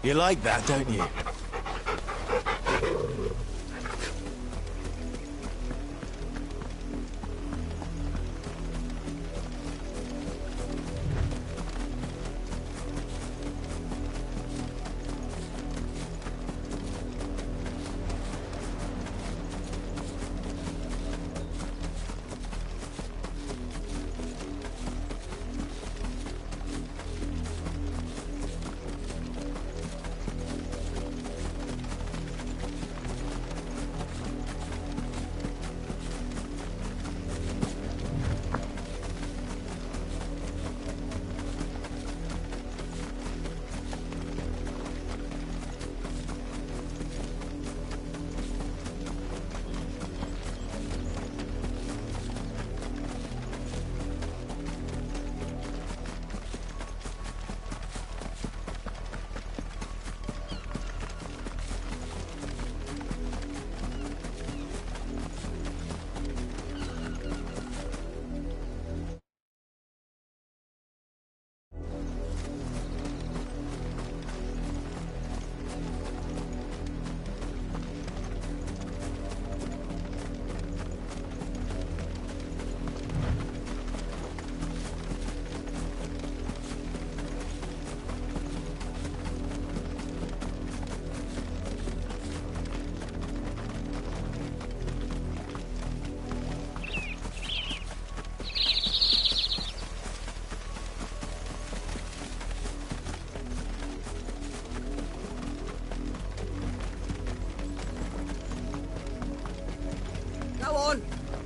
You like that, don't you?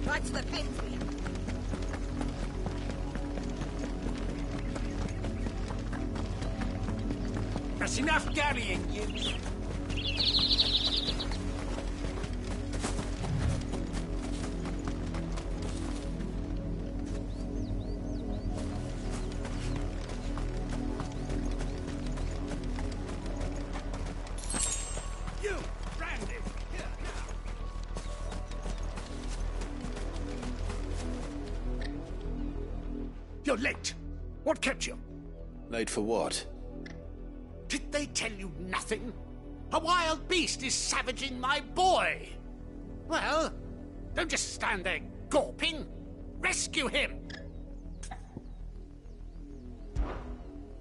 Right to the pins. That's enough carrying, you. You're late. What kept you? Late for what? Did they tell you nothing? A wild beast is savaging my boy. Well, don't just stand there gawping. Rescue him.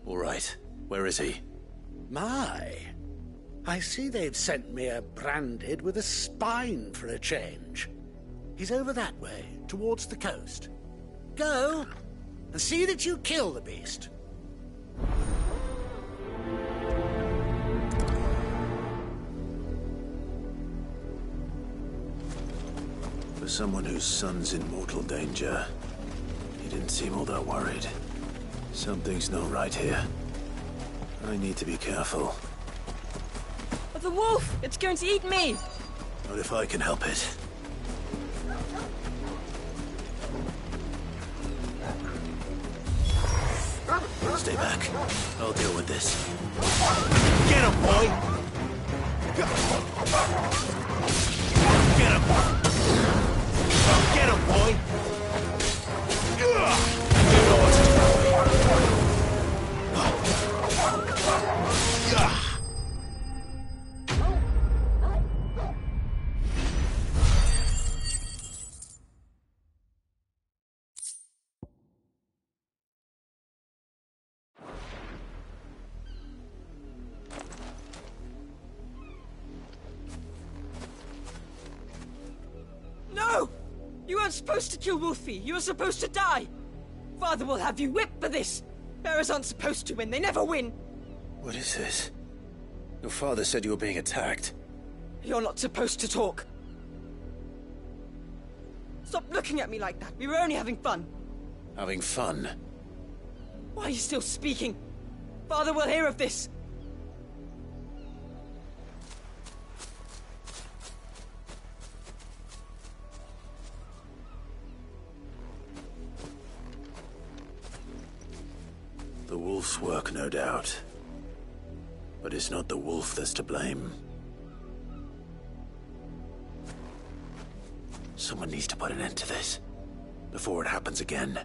All right. Where is he? My. I see they've sent me a branded with a spine for a change. He's over that way, towards the coast. Go and see that you kill the beast. For someone whose son's in mortal danger, he didn't seem all that worried. Something's not right here. I need to be careful. But the wolf! It's going to eat me! Not if I can help it. Stay back. I'll deal with this. Get him, boy! Get him! Get him, boy! You know what to do. No! You weren't supposed to kill Wolfie. You were supposed to die. Father will have you whipped for this. Bearers aren't supposed to win. They never win. What is this? Your father said you were being attacked. You're not supposed to talk. Stop looking at me like that. We were only having fun. Having fun? Why are you still speaking? Father will hear of this. The wolf's work, no doubt. But it's not the wolf that's to blame. Someone needs to put an end to this, before it happens again.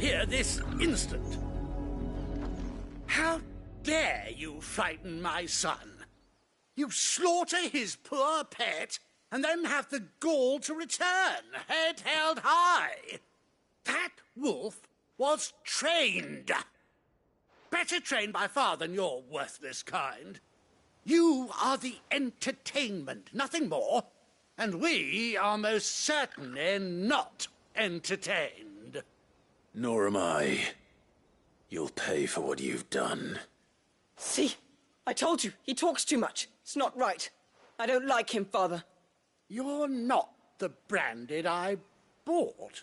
here this instant. How dare you frighten my son? You slaughter his poor pet, and then have the gall to return, head held high. That wolf was trained. Better trained by far than your worthless kind. You are the entertainment, nothing more. And we are most certainly not entertained. Nor am I. You'll pay for what you've done. See? I told you, he talks too much. It's not right. I don't like him, Father. You're not the branded I bought,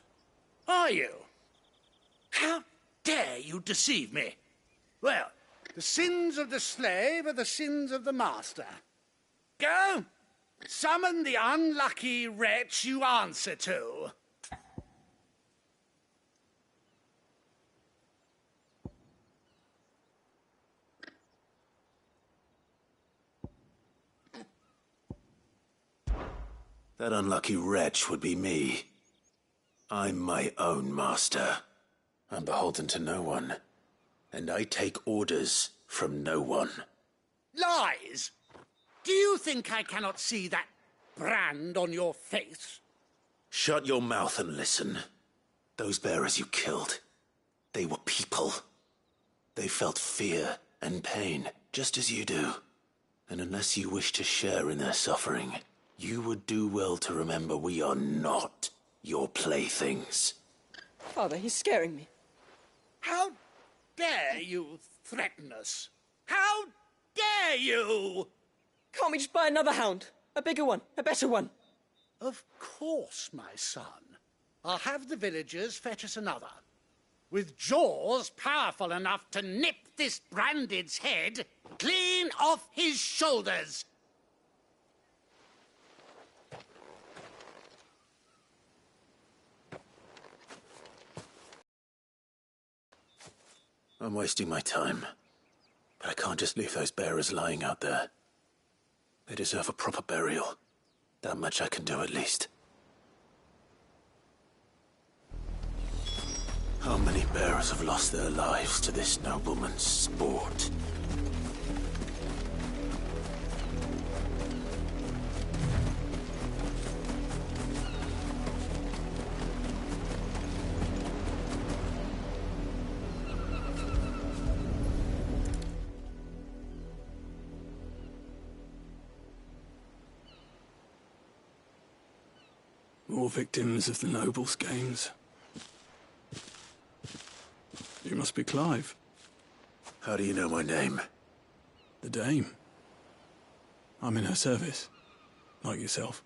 are you? How dare you deceive me? Well, the sins of the slave are the sins of the master. Go, summon the unlucky wretch you answer to. That unlucky wretch would be me. I'm my own master. I'm beholden to no one. And I take orders from no one. Lies! Do you think I cannot see that brand on your face? Shut your mouth and listen. Those bearers you killed, they were people. They felt fear and pain, just as you do. And unless you wish to share in their suffering, you would do well to remember we are not your playthings. Father, he's scaring me. How dare you threaten us? How dare you? Can't we just buy another hound? A bigger one, a better one. Of course, my son. I'll have the villagers fetch us another. With jaws powerful enough to nip this branded's head clean off his shoulders. I'm wasting my time. But I can't just leave those bearers lying out there. They deserve a proper burial. That much I can do at least. How many bearers have lost their lives to this nobleman's sport? More victims of the nobles' games. You must be Clive. How do you know my name? The Dame. I'm in her service, like yourself.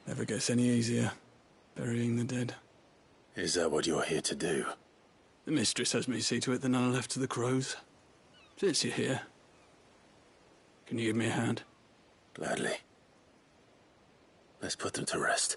Never gets any easier, burying the dead. Is that what you're here to do? The mistress has me see to it that none are left to the crows. Since you're here, can you give me a hand? Gladly. Let's put them to rest.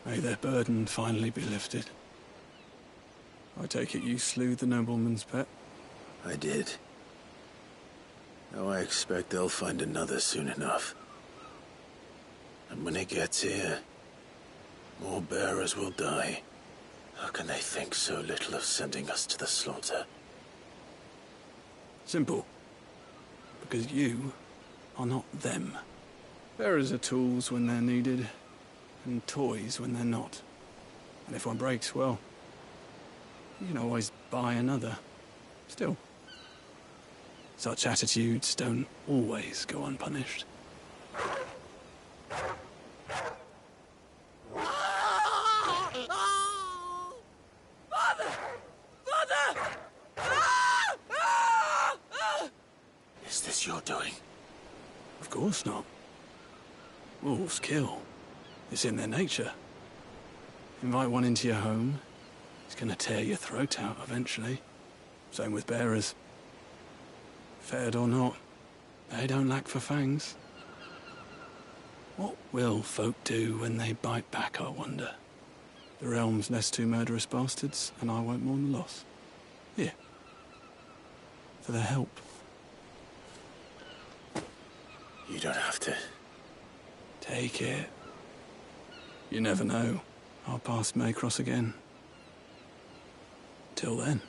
May their burden finally be lifted. I take it you slew the nobleman's pet? I did. Now I expect they'll find another soon enough. And when it gets here, more bearers will die. How can they think so little of sending us to the slaughter? Simple. Because you are not them. Bearers are tools when they're needed, and toys when they're not. And if one breaks, well, you can always buy another. Still, such attitudes don't always go unpunished. Father! Father! Is this your doing? Of course not. Wolves kill. It's in their nature. Invite one into your home, he's gonna tear your throat out eventually. Same with bearers. Fed or not, They don't lack for fangs. What will folk do when they bite back, I wonder? The realm's less two murderous bastards, and I won't mourn the loss. Here. For their help. You don't have to. Take it. You never know. Our paths may cross again. Till then.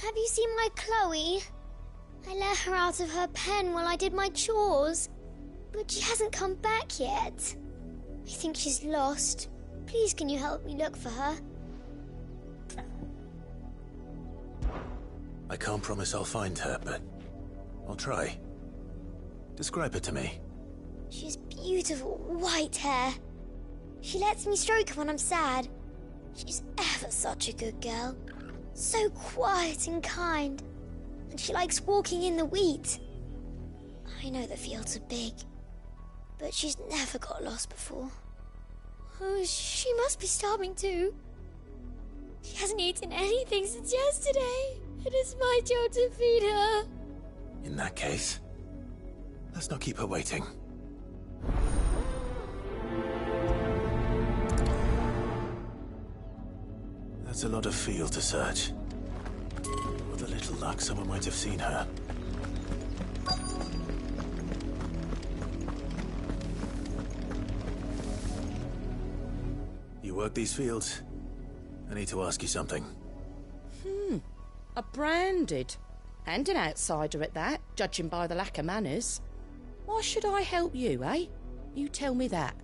Have you seen my Chloe? I let her out of her pen while I did my chores, but she hasn't come back yet. I think she's lost. Please, can you help me look for her? I can't promise I'll find her, but I'll try. Describe her to me. She has beautiful white hair. She lets me stroke her when I'm sad. She's ever such a good girl. So quiet and kind. And she likes walking in the wheat. I know the fields are big, but she's never got lost before. Oh, she must be starving too. She hasn't eaten anything since yesterday. It is my job to feed her. In that case, let's not keep her waiting. That's a lot of field to search. With a little luck, someone might have seen her. You work these fields? I need to ask you something. A branded. And an outsider at that, judging by the lack of manners. Why should I help you, eh? You tell me that.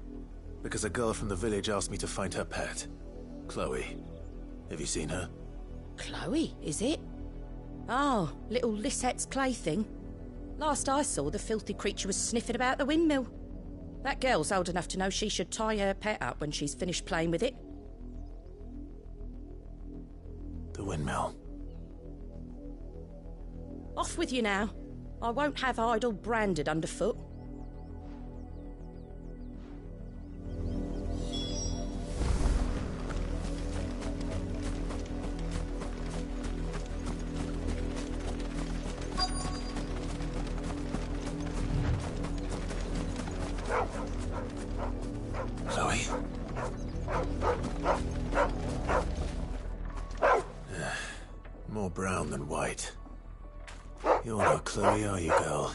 Because a girl from the village asked me to find her pet. Chloe. Have you seen her? Chloe, is it? Oh, little Lisette's plaything. Last I saw, the filthy creature was sniffing about the windmill. That girl's old enough to know she should tie her pet up when she's finished playing with it. The windmill. Off with you now. I won't have idle branded underfoot. Chloe? More brown than white. You're not Chloe, are you, girl?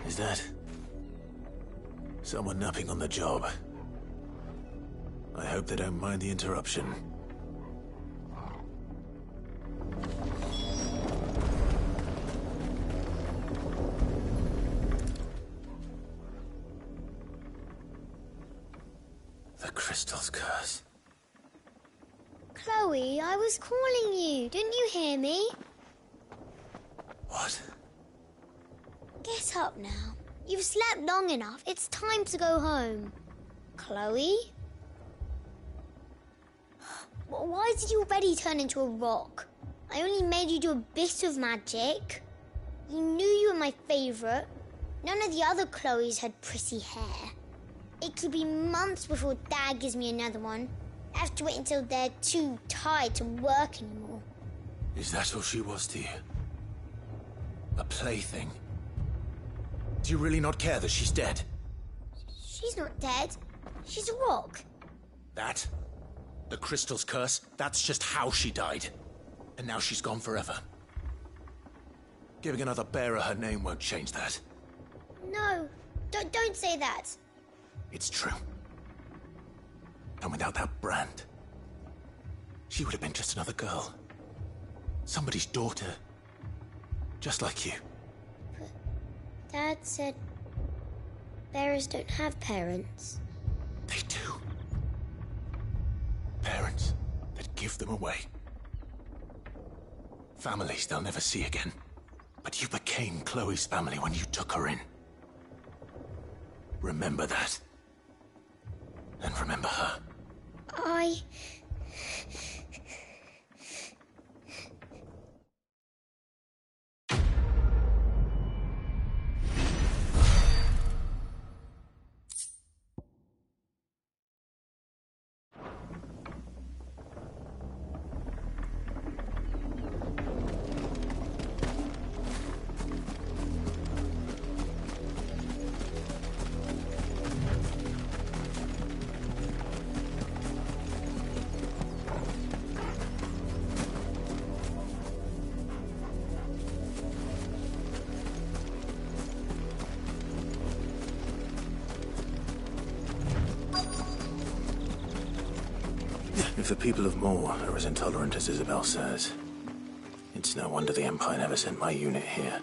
Is that someone napping on the job? I hope they don't mind the interruption. The crystal's curse. Chloe, I was calling you. Didn't you hear me? What? Get up now. You've slept long enough. It's time to go home. Chloe? Why did you already turn into a rock? I only made you do a bit of magic. You knew you were my favourite. None of the other Chloes had pretty hair. It could be months before Dad gives me another one. I have to wait until they're too tired to work anymore. Is that all she was to you? A plaything? Do you really not care that she's dead? She's not dead. She's a rock. That? The crystal's curse? That's just how she died. And now she's gone forever. Giving another bearer her name won't change that. No, don't say that. It's true. And without that brand, she would have been just another girl. Somebody's daughter. Just like you. But Dad said bearers don't have parents. They do. Parents that give them away. Families they'll never see again. But you became Chloe's family when you took her in. Remember that. And remember her. If the people of Moor are as intolerant as Isabel says, it's no wonder the Empire never sent my unit here.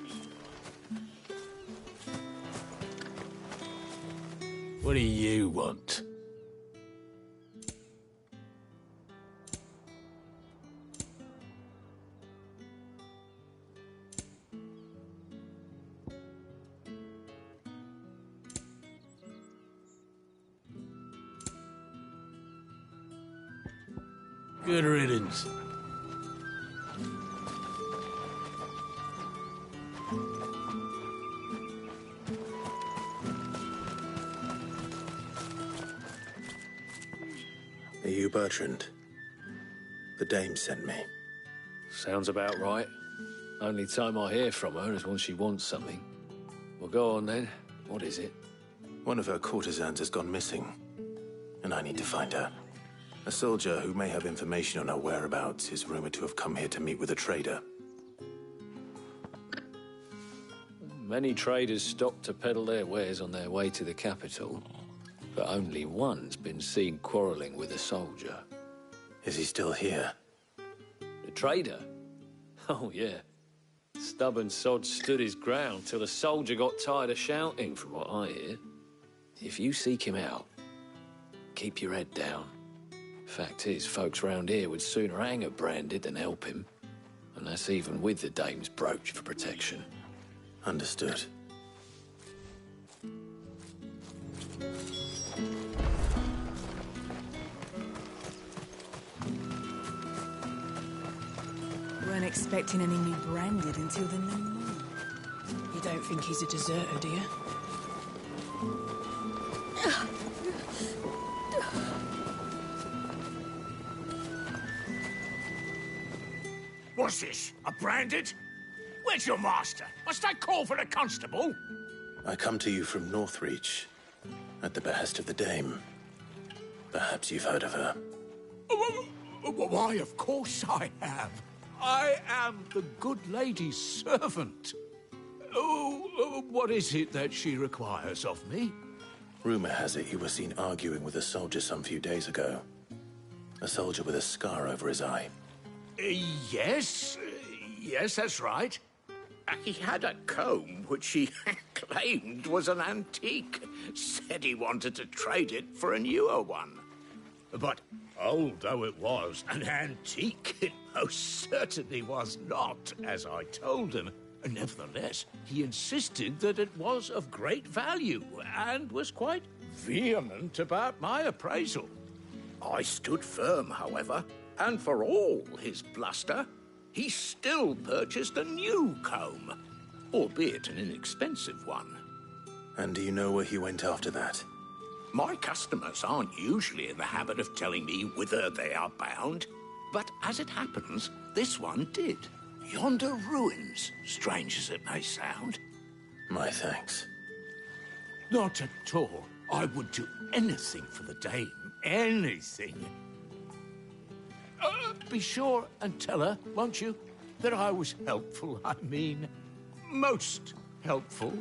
What do you want? Good riddance. Are you Bertrand? The dame sent me. Sounds about right. Only time I hear from her is when she wants something. Well, go on then. What is it? One of her courtesans has gone missing, and I need to find her. A soldier who may have information on her whereabouts is rumored to have come here to meet with a trader. Many traders stop to peddle their wares on their way to the capital, but only one's been seen quarreling with a soldier. Is he still here? The trader? Oh, yeah. Stubborn sod stood his ground till the soldier got tired of shouting, from what I hear. If you seek him out, keep your head down. Fact is, folks round here would sooner hang a branded than help him. And that's even with the dame's brooch for protection. Understood. Weren't expecting any new branded until the new moon. You don't think he's a deserter, do you? What's this? A branded? Where's your master? Must I call for a constable? I come to you from Northreach, at the behest of the dame. Perhaps you've heard of her. Why, of course I have. I am the good lady's servant. What is it that she requires of me? Rumor has it you were seen arguing with a soldier some few days ago. A soldier with a scar over his eye. Yes, that's right. He had a comb which he claimed was an antique. Said he wanted to trade it for a newer one. But old though it was, an antique it most certainly was not, as I told him. Nevertheless, he insisted that it was of great value and was quite vehement about my appraisal. I stood firm, however, and for all his bluster, he still purchased a new comb, albeit an inexpensive one. And do you know where he went after that? My customers aren't usually in the habit of telling me whither they are bound, but as it happens, this one did. Yonder ruins, strange as it may sound. My thanks. Not at all. I would do anything for the dame. Anything. Be sure and tell her, won't you, that I was helpful. I mean, most helpful.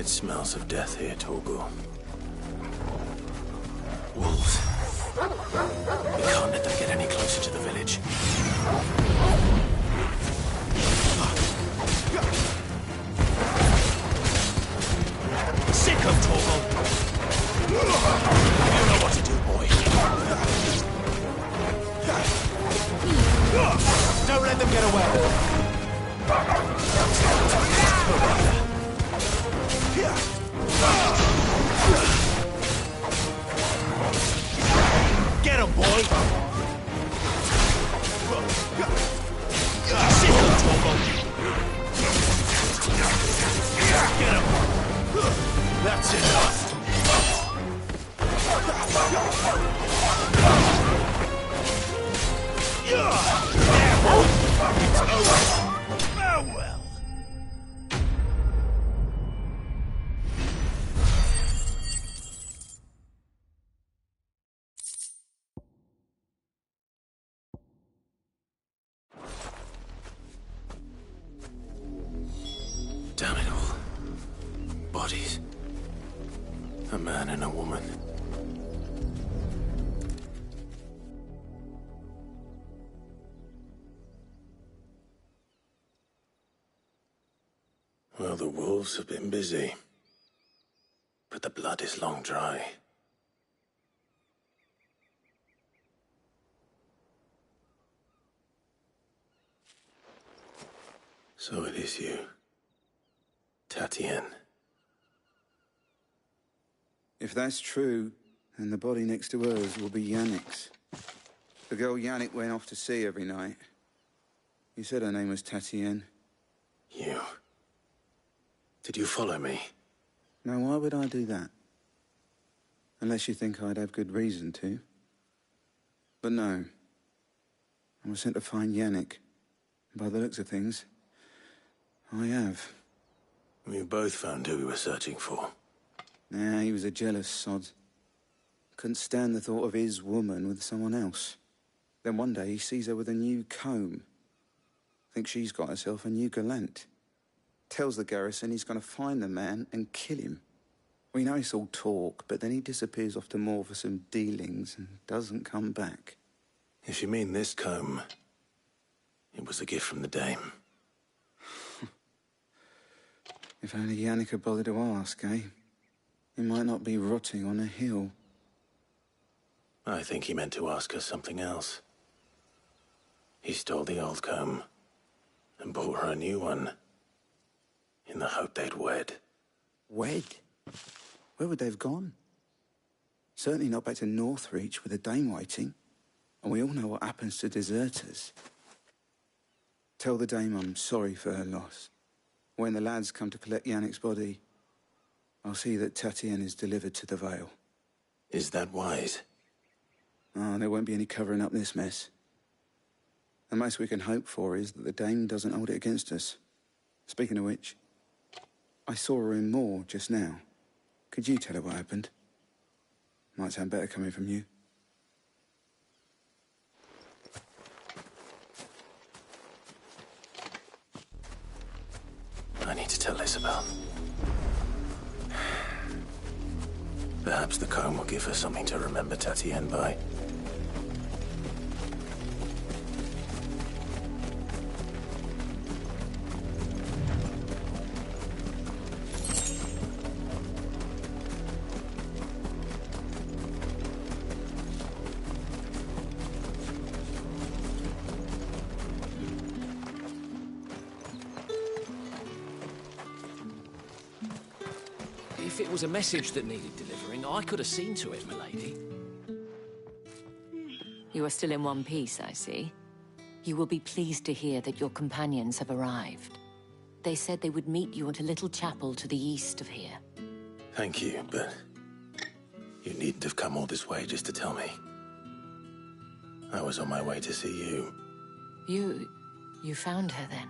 It smells of death here, Torgal. Wolves. We can't let them get any closer to the village. Sick of Torgal! You know what to do, boy. Don't let them get away. Get him, boy! Sick of Torgal! Get him! That's enough! It's over! Farewell! Damn it all. Bodies. A man and a woman. Well, the wolves have been busy. But the blood is long dry. So it is you, Tatienne. If that's true, then the body next to hers will be Yannick's. The girl Yannick went off to see every night. You said her name was Tatienne. You... Did you follow me? Now, why would I do that? Unless you think I'd have good reason to. But no. I was sent to find Yannick. By the looks of things, I have. We both found who we were searching for. Nah, he was a jealous sod. Couldn't stand the thought of his woman with someone else. Then one day he sees her with a new comb. Thinks she's got herself a new gallant. Tells the garrison he's going to find the man and kill him. We know it's all talk, but then he disappears off to Moor for some dealings and doesn't come back. If you mean this comb, it was a gift from the dame. If only Yannick had bothered to ask, eh? He might not be rotting on a hill. I think he meant to ask her something else. He stole the old comb and bought her a new one in the hope they'd wed. Wed? Where would they have gone? Certainly not back to Northreach with a dame waiting. And we all know what happens to deserters. Tell the dame I'm sorry for her loss. When the lads come to collect Yannick's body, I'll see that Tatienne is delivered to the Vale. Is that wise? Oh, there won't be any covering up this mess. The most we can hope for is that the dame doesn't hold it against us. Speaking of which, I saw her in Moor just now. Could you tell her what happened? Might sound better coming from you. I need to tell Isabel. Perhaps the comb will give her something to remember Tatienne by. If it was a message that needed delivering, I could have seen to it, milady. You are still in one piece, I see. You will be pleased to hear that your companions have arrived. They said they would meet you at a little chapel to the east of here. Thank you, but you needn't have come all this way just to tell me. I was on my way to see you. You found her then?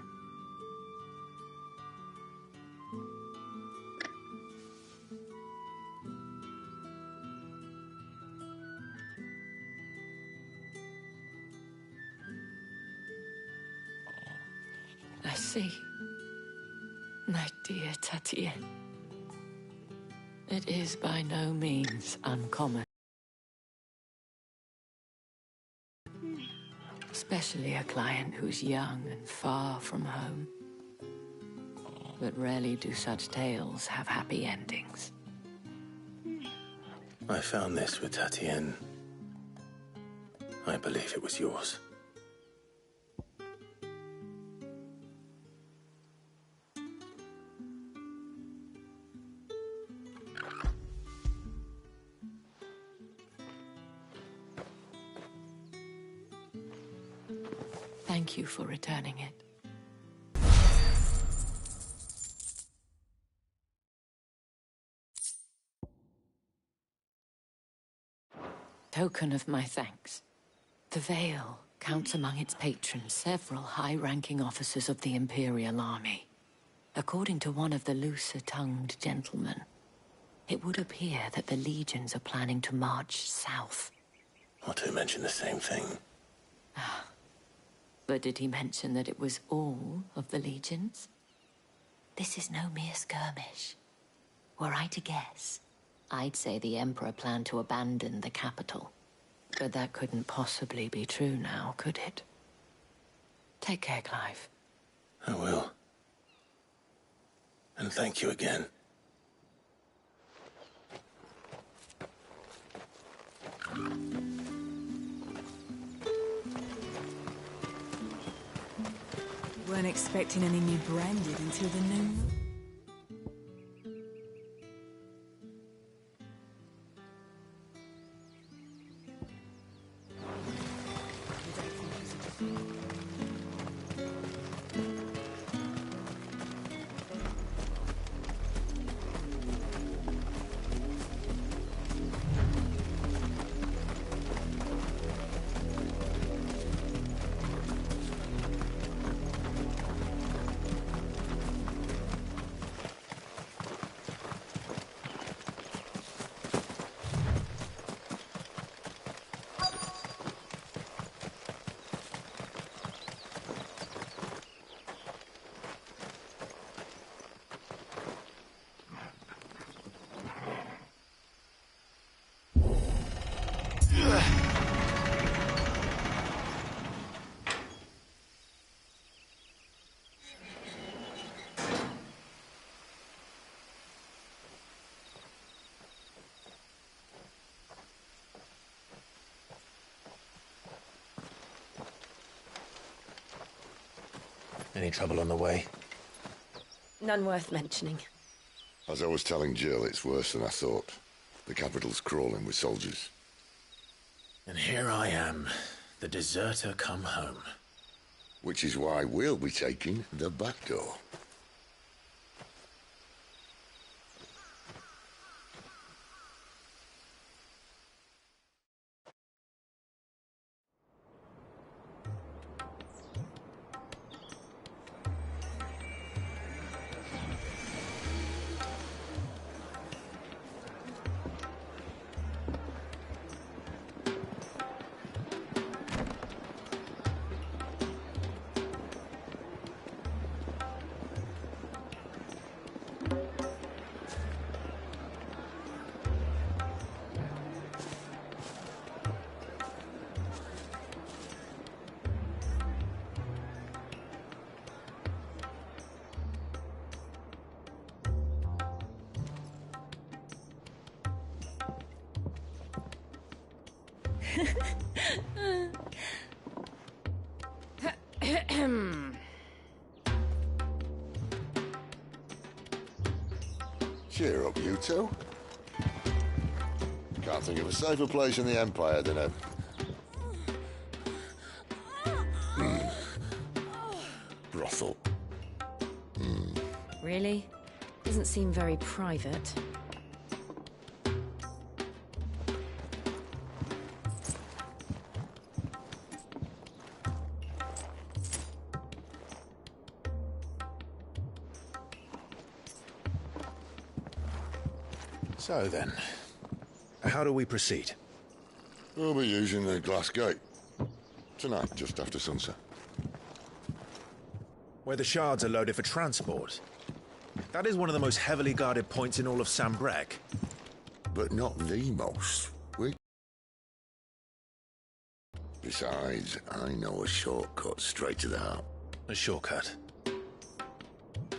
I see. My dear Tatienne. It is by no means uncommon. Especially a client who's young and far from home. But rarely do such tales have happy endings. I found this with Tatienne. I believe it was yours. Thank you for returning it. Token of my thanks. The Vale counts among its patrons several high-ranking officers of the Imperial Army. According to one of the looser-tongued gentlemen, it would appear that the legions are planning to march south. Not to mention the same thing. But did he mention that it was all of the legions? This is no mere skirmish. Were I to guess, I'd say the Emperor planned to abandon the capital. But that couldn't possibly be true now, could it? Take care, Clive. I will. And thank you again. Weren't expecting any new branded until the new moon. Any trouble on the way? None worth mentioning. As I was telling Jill, it's worse than I thought. The capital's crawling with soldiers. And here I am, the deserter come home. Which is why we'll be taking the back door. Cheer up, you two. Can't think of a safer place in the Empire than a... brothel. Really? Doesn't seem very private. So then, how do we proceed? We'll be using the glass gate. Tonight, just after sunset. Where the shards are loaded for transport. That is one of the most heavily guarded points in all of Sambrec. But not the most. Besides, I know a shortcut straight to the heart. A shortcut?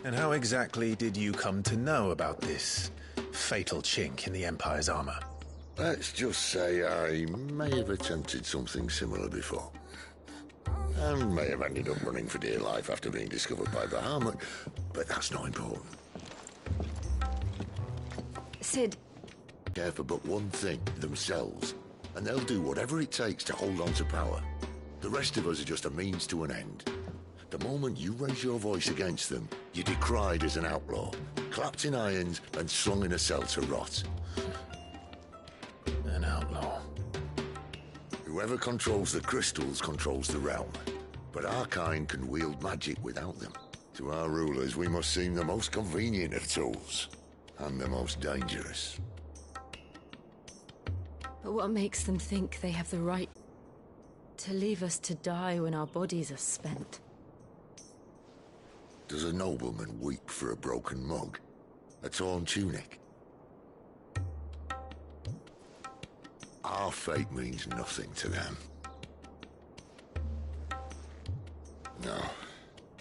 And how exactly did you come to know about this fatal chink in the Empire's armor? Let's just say I may have attempted something similar before. And may have ended up running for dear life after being discovered by Bahamut, but that's not important. Sid. Care for but one thing, themselves. And they'll do whatever it takes to hold on to power. The rest of us are just a means to an end. The moment you raise your voice against them, you're decried as an outlaw, clapped in irons and slung in a cell to rot. An outlaw. Whoever controls the crystals controls the realm. But our kind can wield magic without them. To our rulers, we must seem the most convenient of tools. And the most dangerous. But what makes them think they have the right to leave us to die when our bodies are spent? Does a nobleman weep for a broken mug? A torn tunic? Our fate means nothing to them. No,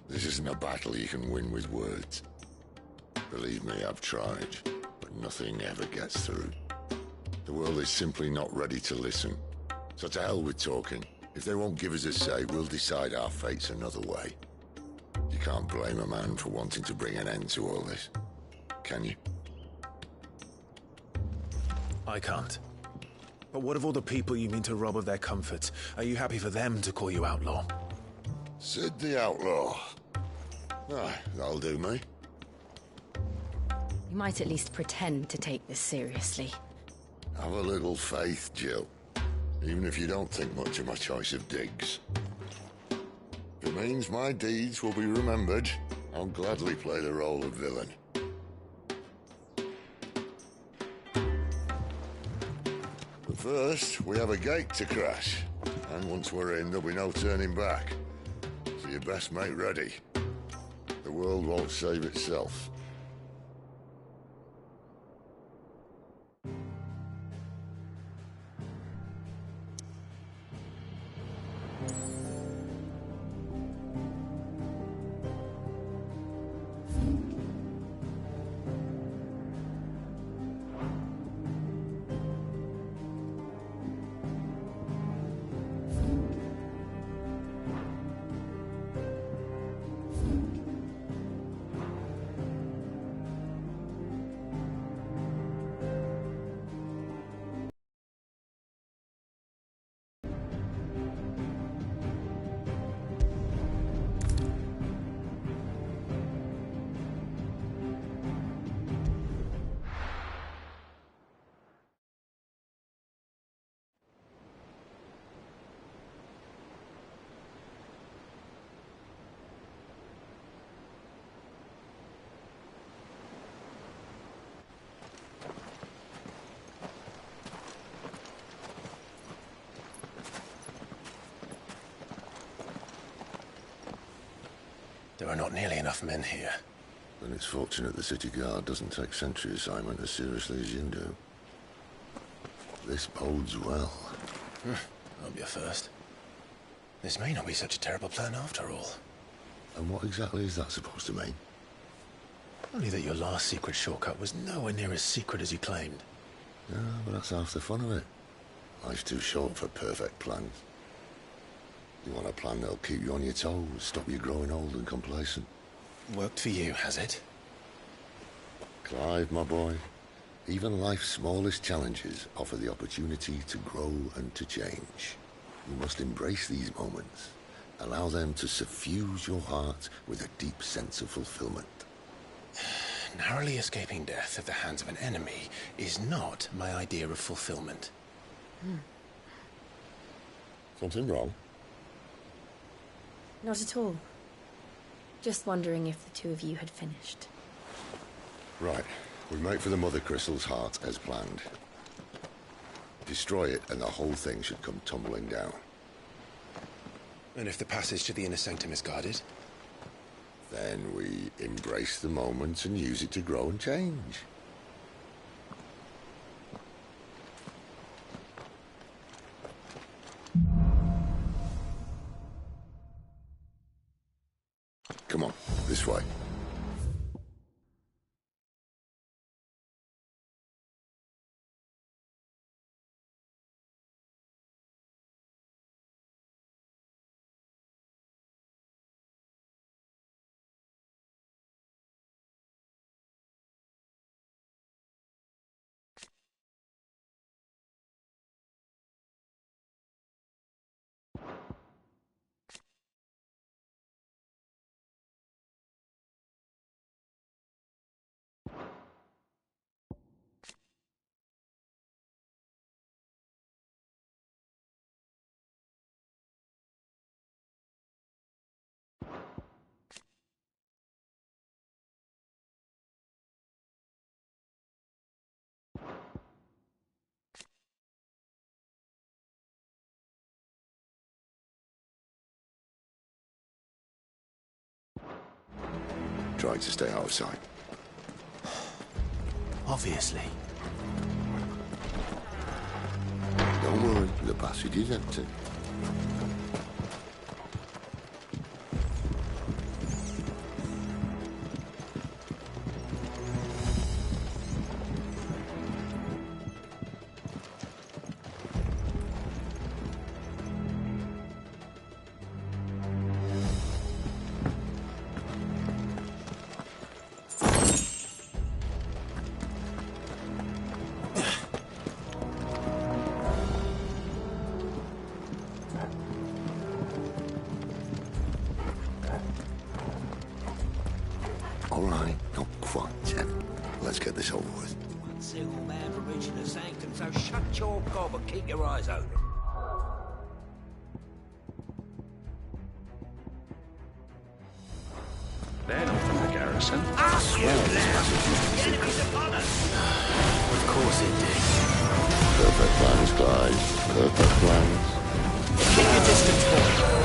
this isn't a battle you can win with words. Believe me, I've tried, but nothing ever gets through. The world is simply not ready to listen. So to hell with talking. If they won't give us a say, we'll decide our fates another way. You can't blame a man for wanting to bring an end to all this, can you? I can't. But what of all the people you mean to rob of their comforts? Are you happy for them to call you outlaw? Sid the Outlaw. Ah, that'll do me. You might at least pretend to take this seriously. Have a little faith, Jill. Even if you don't think much of my choice of digs. If it means my deeds will be remembered, I'll gladly play the role of villain. But first, we have a gate to crash. And once we're in, there'll be no turning back. So you best make ready. The world won't save itself. There are not nearly enough men here. Then it's fortunate the city guard doesn't take sentry assignment as seriously as you do. This bodes well. That'll be a first. This may not be such a terrible plan after all. And what exactly is that supposed to mean? Only that your last secret shortcut was nowhere near as secret as you claimed. Yeah, but that's half the fun of it. Life's too short for perfect plans. You want a plan that'll keep you on your toes, stop you growing old and complacent. Worked for you, has it? Clive, my boy, even life's smallest challenges offer the opportunity to grow and to change. You must embrace these moments. Allow them to suffuse your heart with a deep sense of fulfillment. Narrowly escaping death at the hands of an enemy is not my idea of fulfillment. Something wrong? Not at all. Just wondering if the two of you had finished. Right. We make for the Mothercrystal's heart as planned. Destroy it and the whole thing should come tumbling down. And if the passage to the inner sanctum is guarded? Then we embrace the moment and use it to grow and change. Come on, this way. Trying to stay out of sight. Obviously. Don't worry, the passage is empty. All right, not quite yet. Let's get this over with. One single man for reaching the sanctum, so shut your gob and keep your eyes open. They're not from the garrison. Ask you now! The enemy's upon us! Of course it did. Perfect plans, Clyde. Perfect plans. Keep your distance, boy.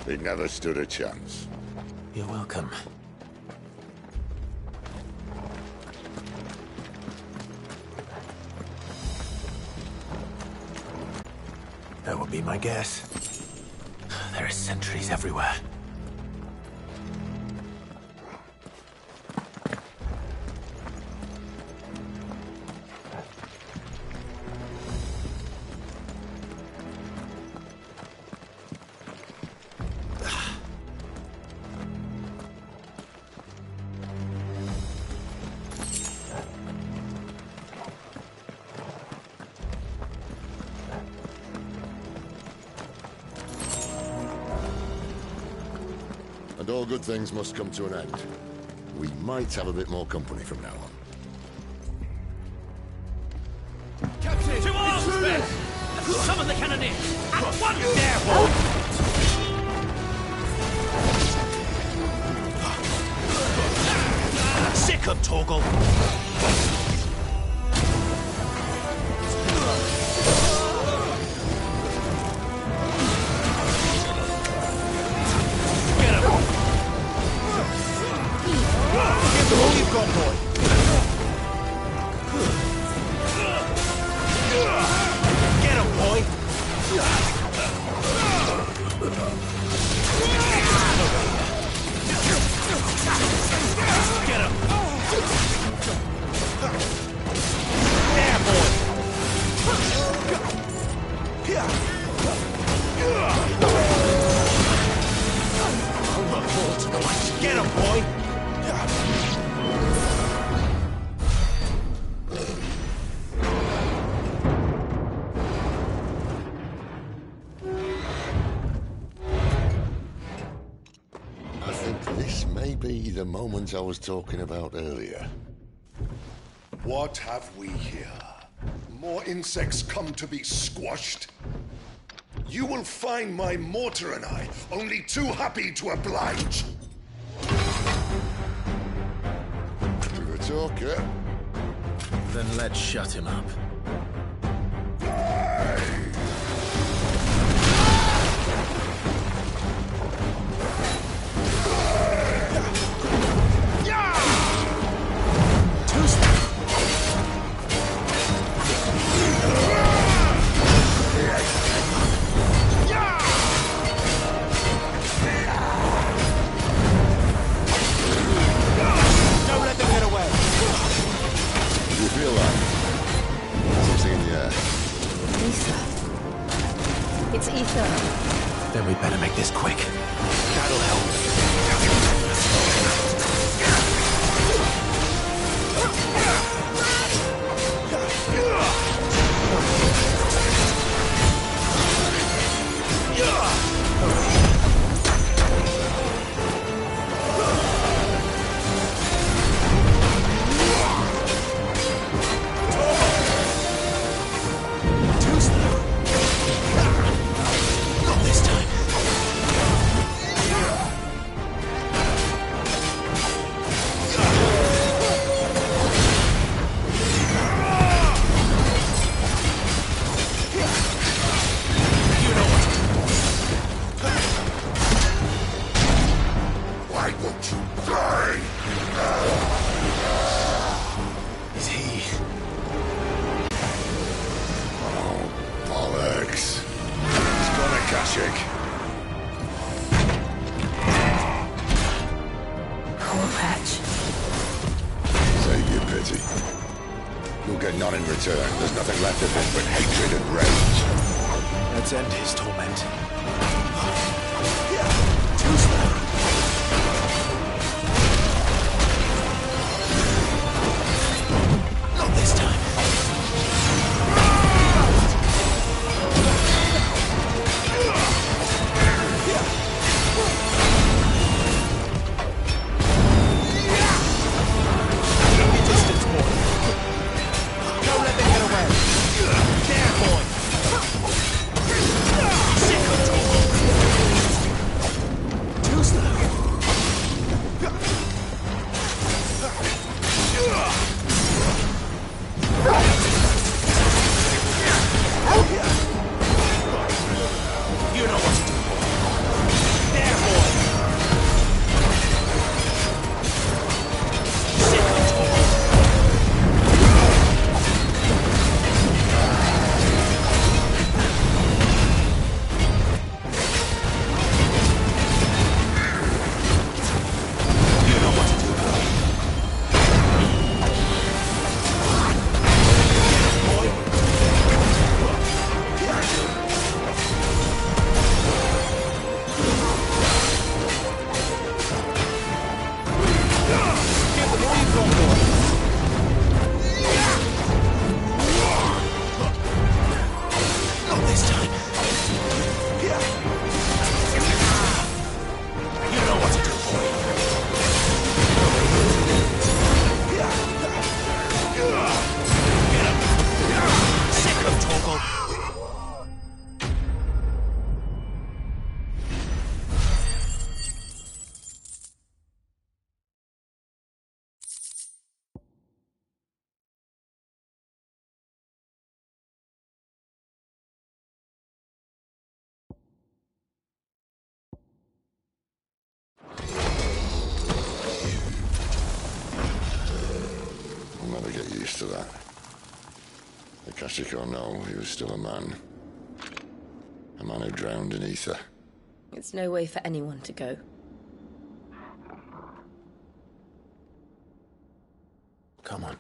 They never stood a chance. You're welcome. That would be my guess. There are sentries everywhere. And all good things must come to an end. We might have a bit more company from now on. Captain! To arms, men! Summon the cannoneers! At once, therefore! Sick of Torgal! This may be the moment I was talking about earlier. What have we here? More insects come to be squashed? You will find my mortar and I only too happy to oblige. You're a talker. Then let's shut him up. It's ether. Then we better make this quick. That'll help. You'll get none in return. There's nothing left of him but hatred and rage. Let's end his torment. Not this time. I'll never get used to that. Akashic or no, he was still a man. A man who drowned in ether. It's no way for anyone to go. Come on.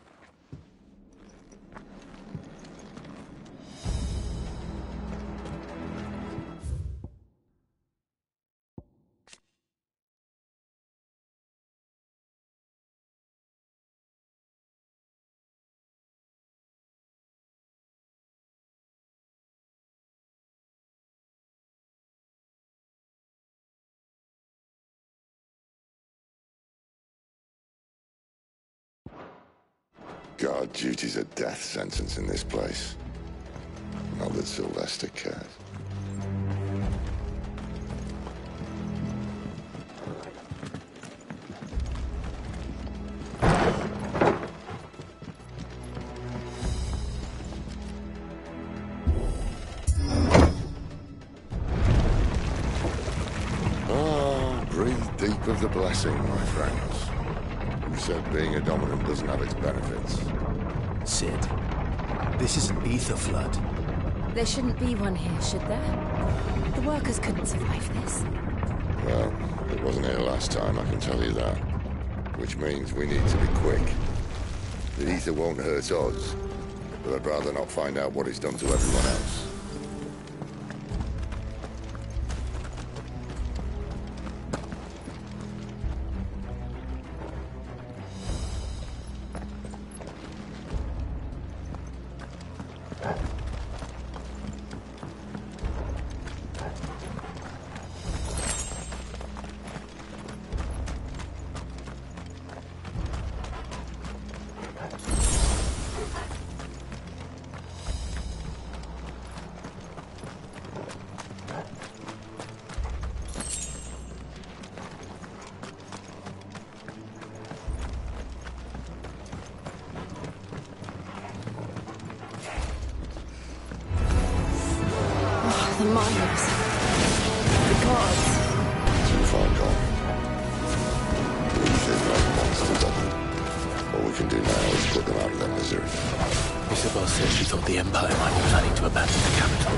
Guard duty's a death sentence in this place. Not that Sylvester cares. Breathe deep of the blessing, my friends. Who said being a dominant doesn't have its benefits? Sid, this isn't Ether Flood. There shouldn't be one here, should there? The workers couldn't survive this. Well, it wasn't here last time, I can tell you that. Which means we need to be quick. The ether won't hurt us, but I'd rather not find out what it's done to everyone else. The miners. The gods. Too far gone. The ether's like monsters of them. All we can do now is put them out of their misery. Isabel said she thought the Empire might be planning to abandon the capital.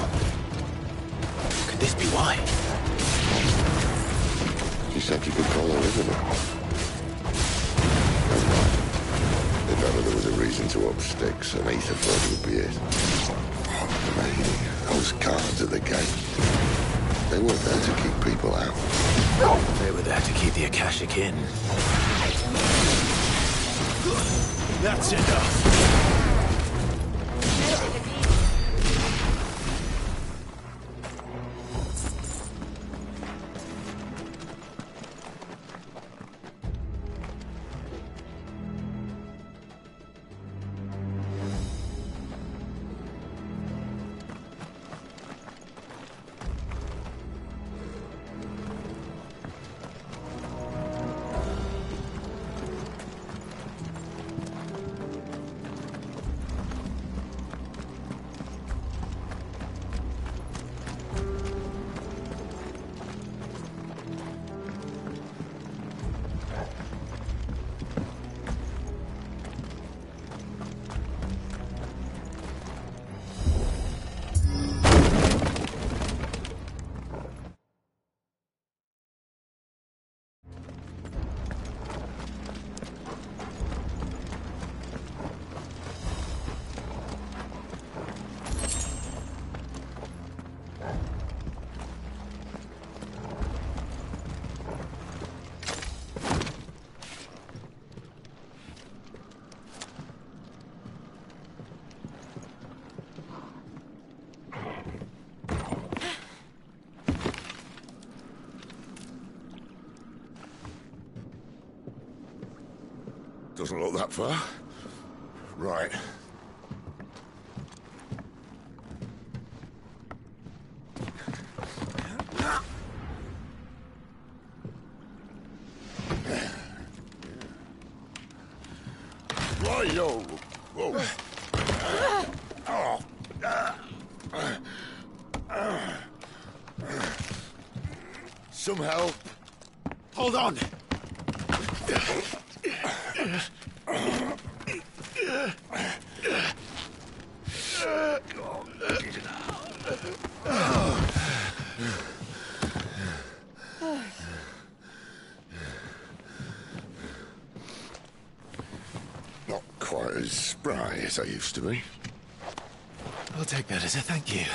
Could this be why? She said you could call her Isabel. Never mind. If ever there was a reason to up sticks, an ether flood would be it. Those guards at the gate. They weren't there to keep people out. They were there to keep the Akashic in. That's enough! Doesn't look that far. Right. Right-yo. Whoa. Some help. Hold on! Not quite as spry as I used to be. I'll take that as a thank you.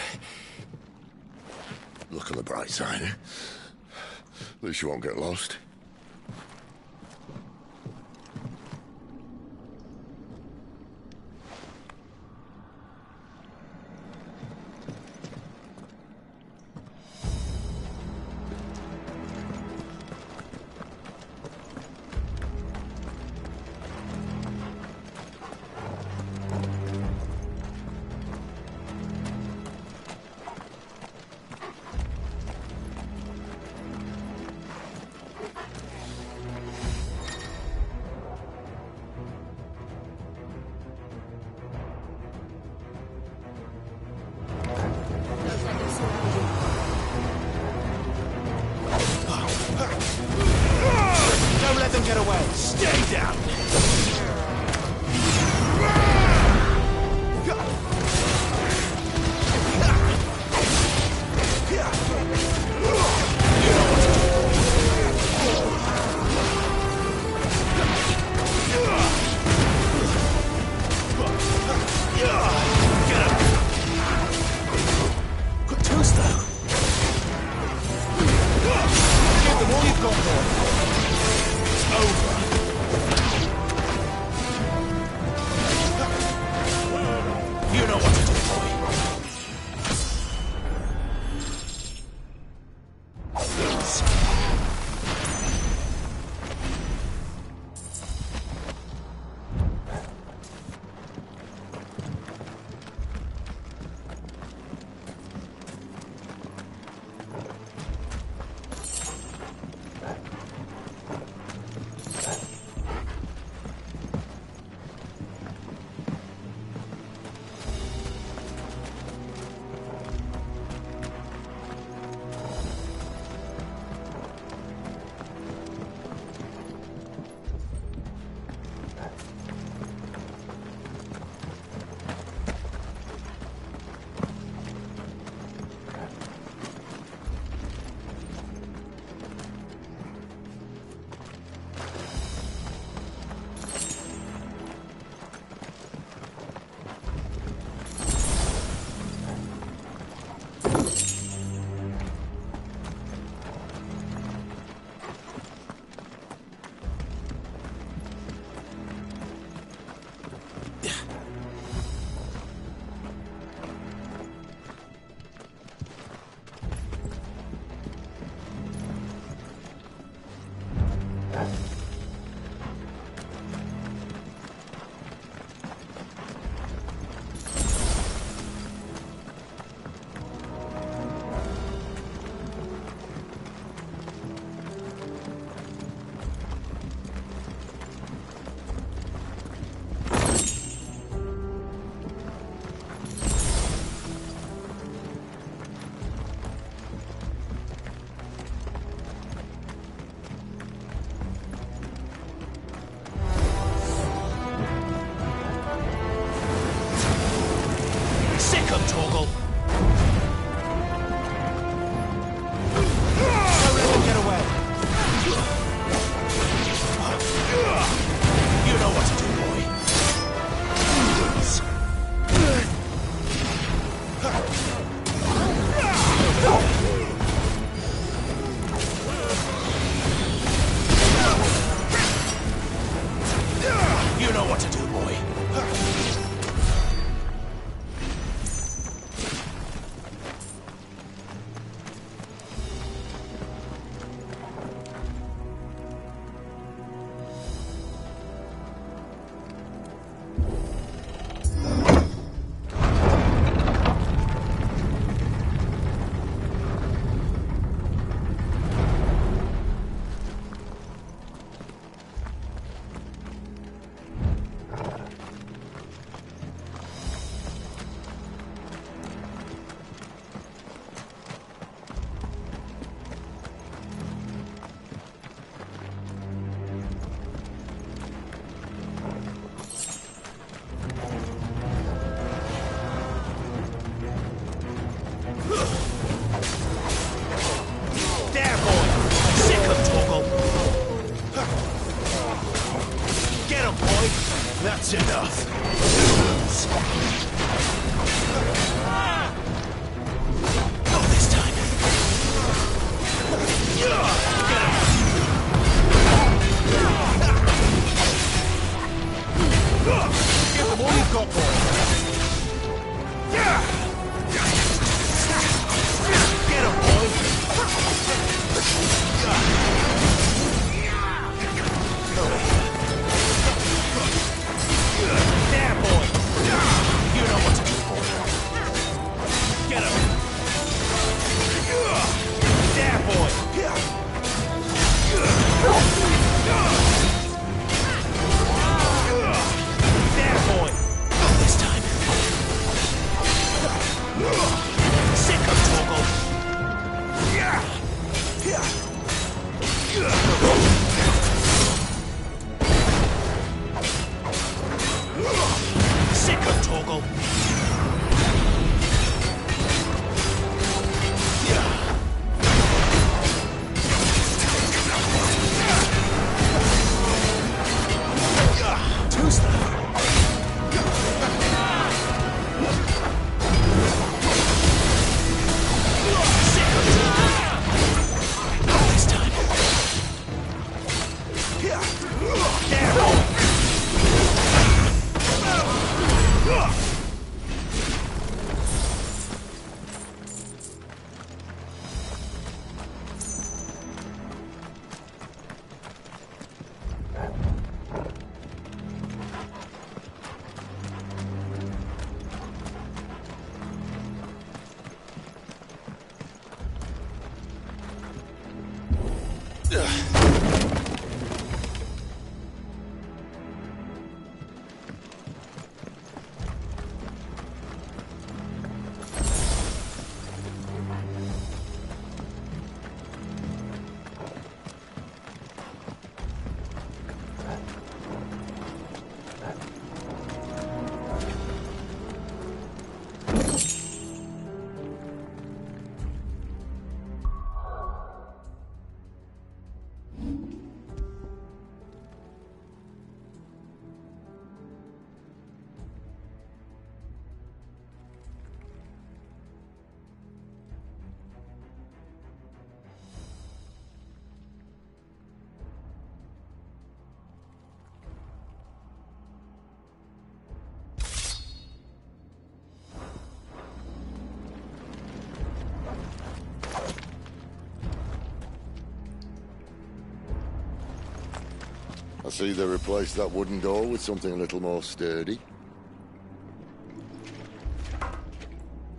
Look on the bright side, eh? At least you won't get lost. get away! Stay down! That's enough. Not this time. Give them all you've got, boy. Get him, boy. There, boy. I see they replaced that wooden door with something a little more sturdy.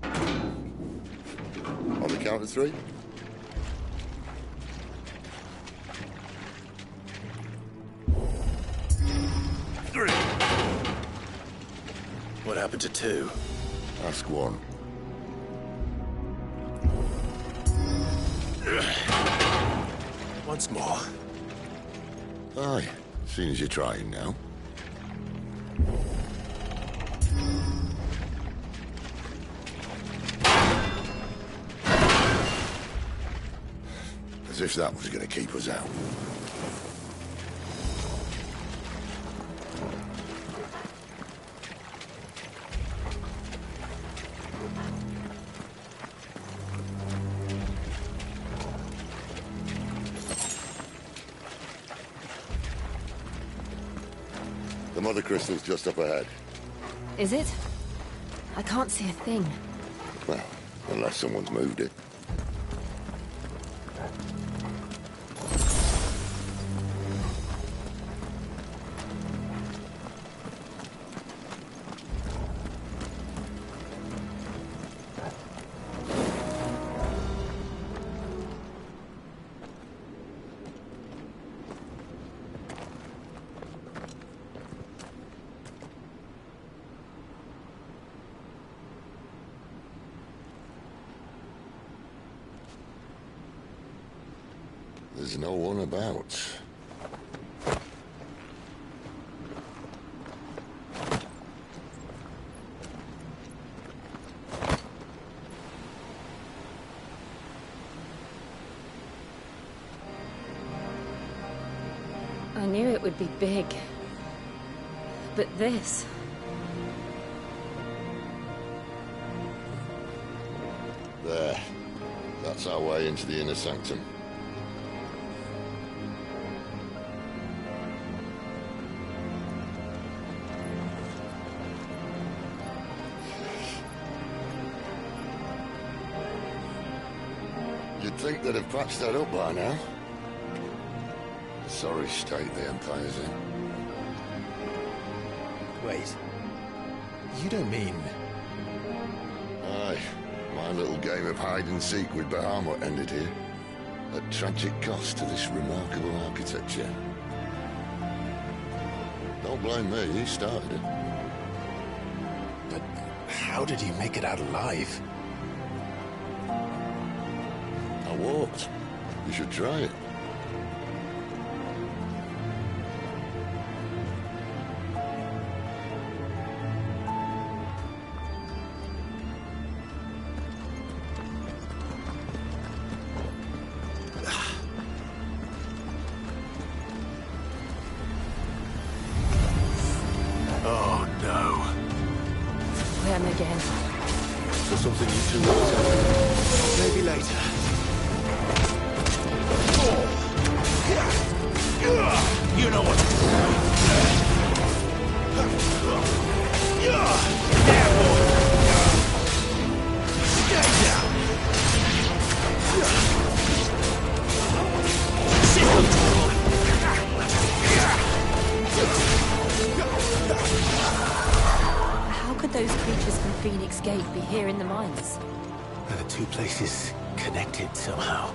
On the count of 3. What happened to 2? Ask 1. Once more. Aye, seeing as you're trying now. As if that was going to keep us out. The Mothercrystal's just up ahead. Is it? I can't see a thing. Well, unless someone's moved it. There's no one about. I knew it would be big. But this... There. That's our way into the inner sanctum. You'd think they'd have patched that up by now. Sorry state the Empire's in. Wait. You don't mean... Aye. My little game of hide-and-seek with Bahamut ended here. At tragic cost to this remarkable architecture. Don't blame me, he started it. But how did you make it out alive? I walked. You should try it. Oh no. Them again. For something you two will tell. Maybe later. You know what to do. There, boy. Stay down. Sit on top. How could those creatures from Phoenix Gate be here in the mines? Are the two places connected somehow?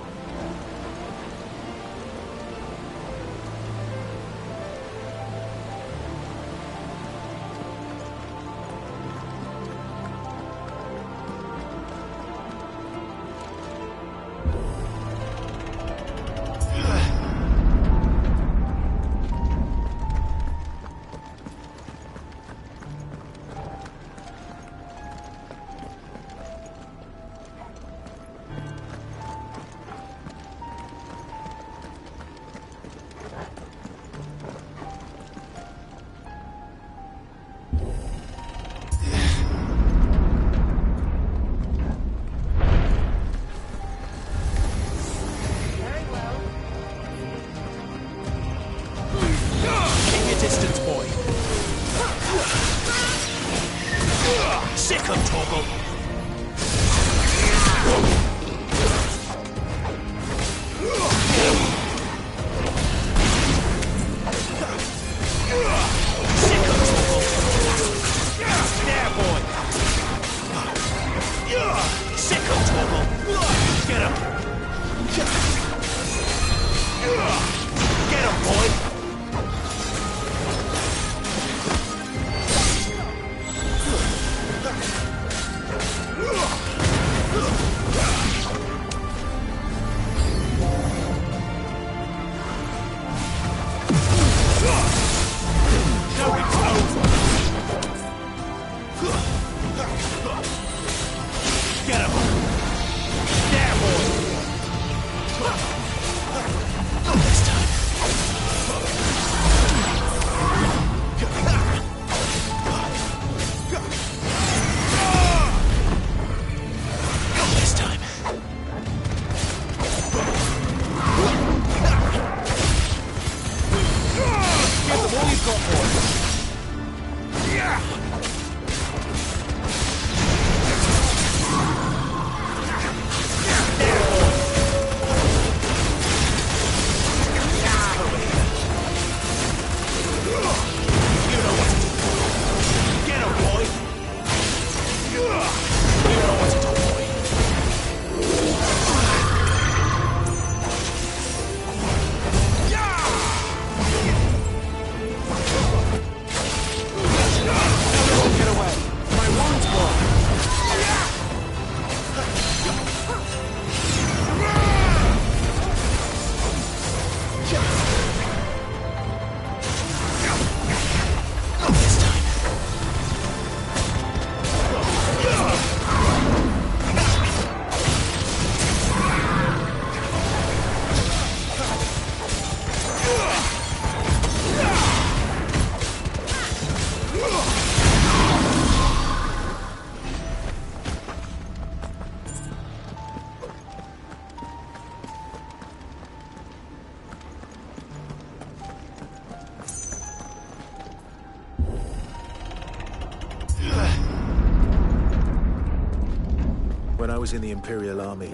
was in the Imperial Army,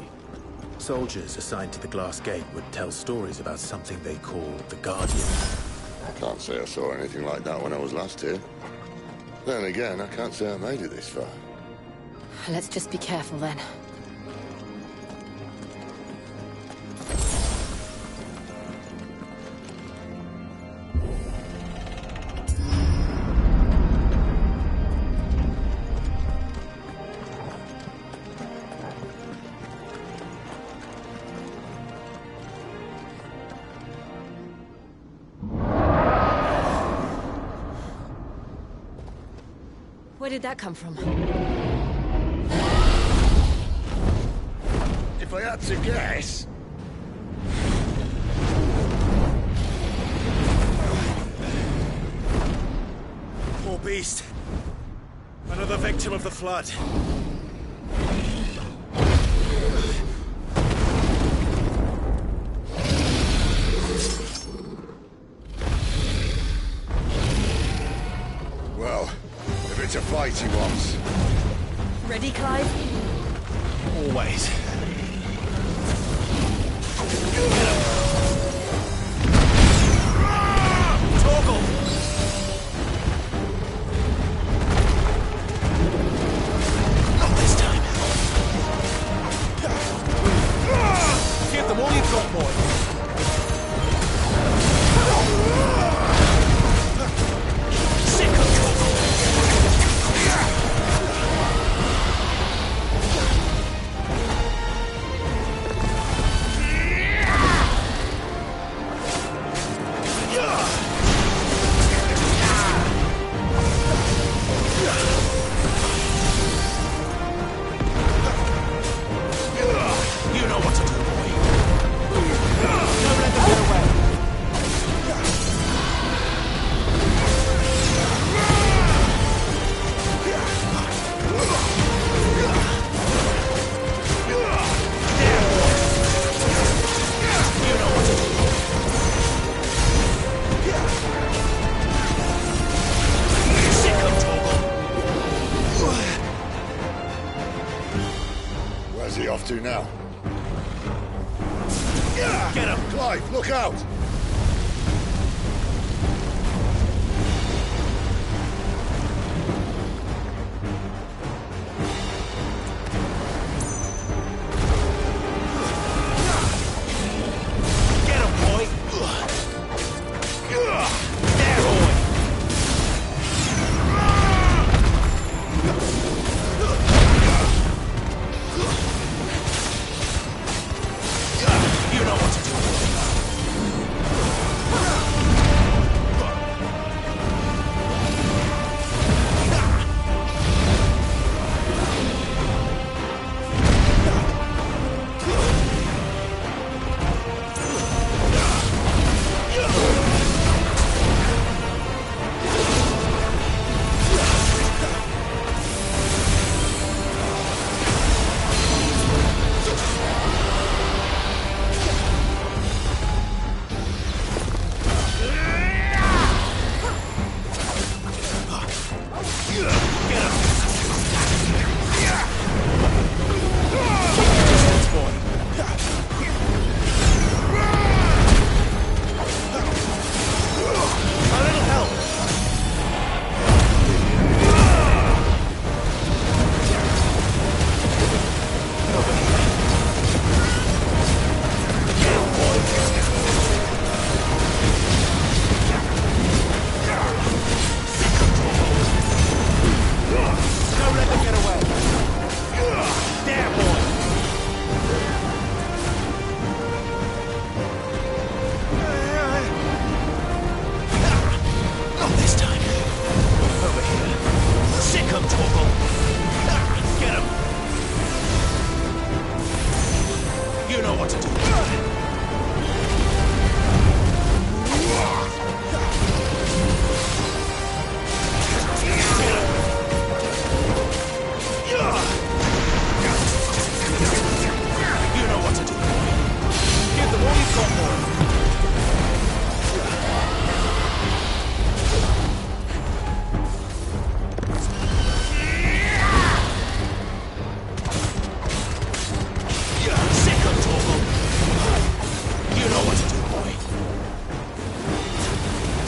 soldiers assigned to the Glass Gate would tell stories about something they called the Guardian. I can't say I saw anything like that when I was last here. Then again, I can't say I made it this far. Let's just be careful then. Where did that come from? If I had to guess... Poor beast. Another victim of the flood. Well, if it's a fight he wants. Ready, Clive? Always. Torgal! Not this time. Give them all you've got, boy. Sick of Torgal! You know what to do, boy. Don't let them get away. You know what to do. Sick of Torgal. Where's he off to now? Get him! Clive, look out! Get him, boy! There, boy! You know what to do.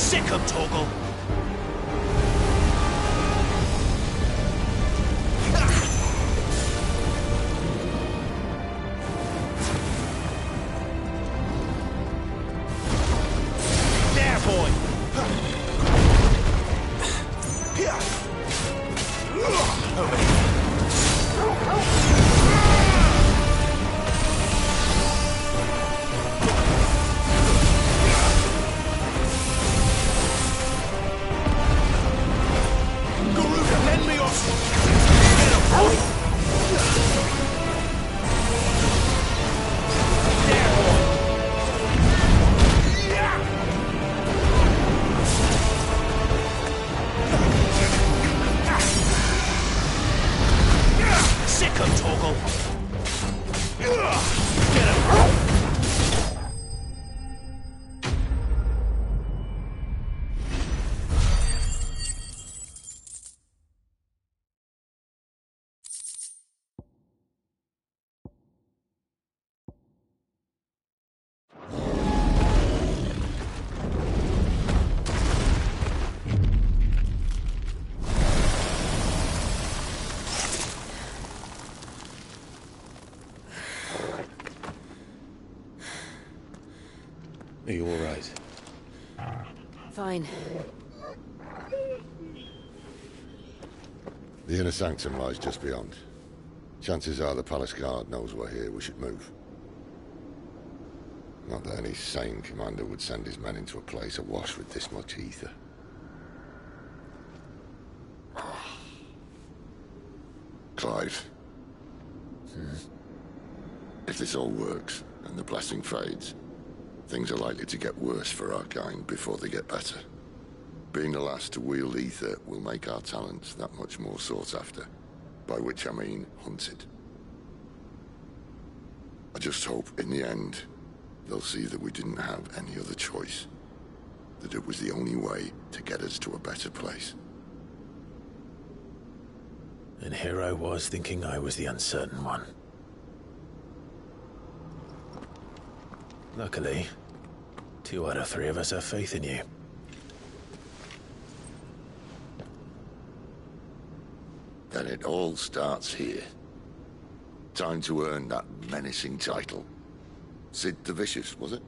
Sick 'em, Torgal! There, boy! Lend me your... Get him, boy! There, boy! Sick 'em, Torgal! Get him! Are you all right? Fine. The inner sanctum lies just beyond. Chances are the palace guard knows we're here. We should move. Not that any sane commander would send his men into a place awash with this much ether. Clive. If this all works, and the blessing fades, things are likely to get worse for our kind before they get better. Being the last to wield ether will make our talents that much more sought after, by which I mean hunted. I just hope, in the end, they'll see that we didn't have any other choice, that it was the only way to get us to a better place. And here I was thinking I was the uncertain one. Luckily, 2 out of 3 of us have faith in you. Then it all starts here. Time to earn that menacing title. Sid the Vicious, was it?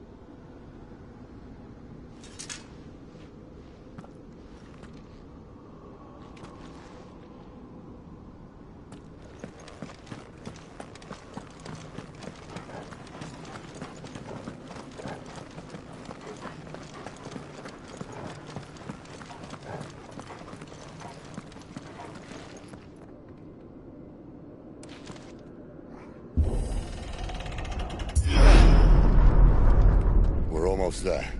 There.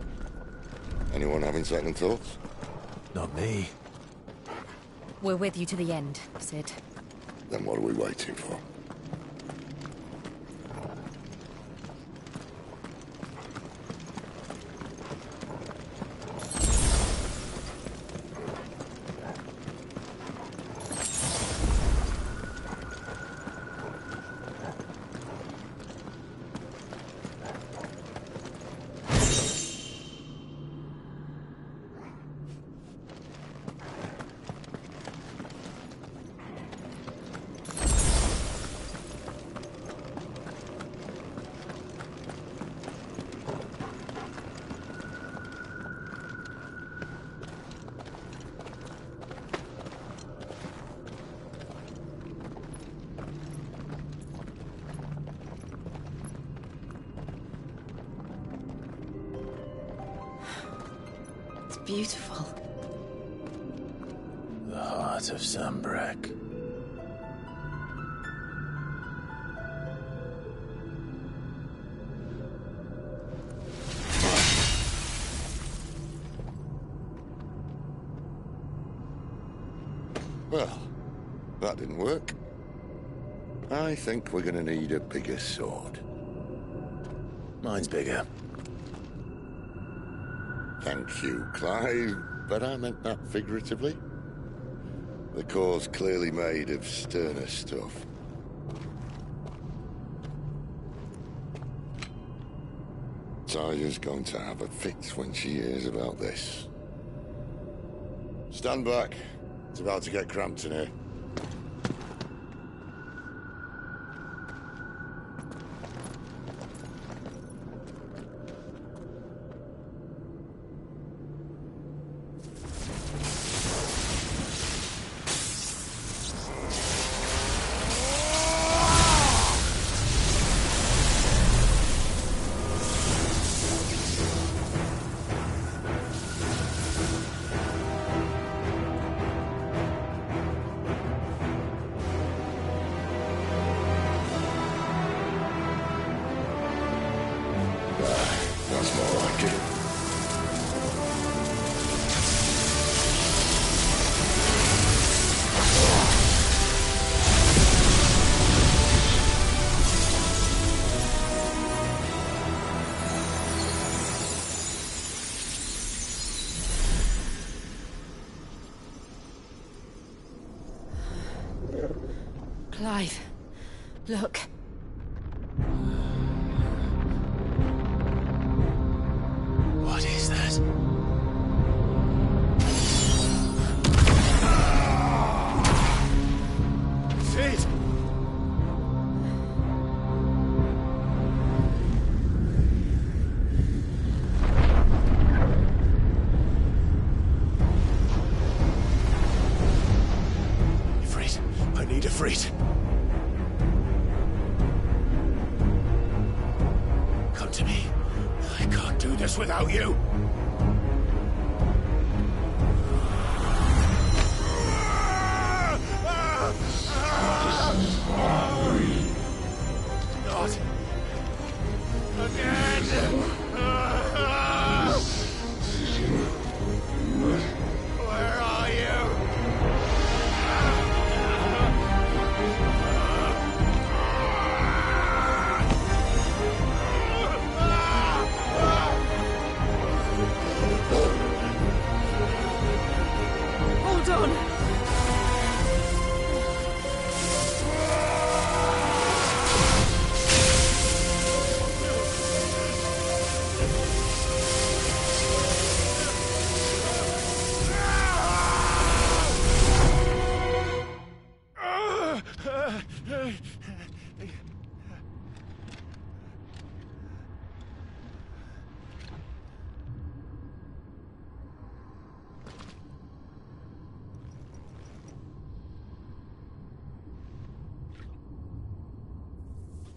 Anyone having second thoughts? Not me. We're with you to the end, Sid. Then what are we waiting for? Beautiful. The heart of Sambrek. Well, that didn't work. I think we're gonna need a bigger sword. Mine's bigger. Thank you, Clive, but I meant that figuratively. The core's clearly made of sterner stuff. Taya's going to have a fit when she hears about this. Stand back. It's about to get cramped in here. That's more like it. Clive, look. What is that? Sid! Ifrit, I need Ifrit. Come to me. I can't do this without you. Not again. Where are you? Hold on!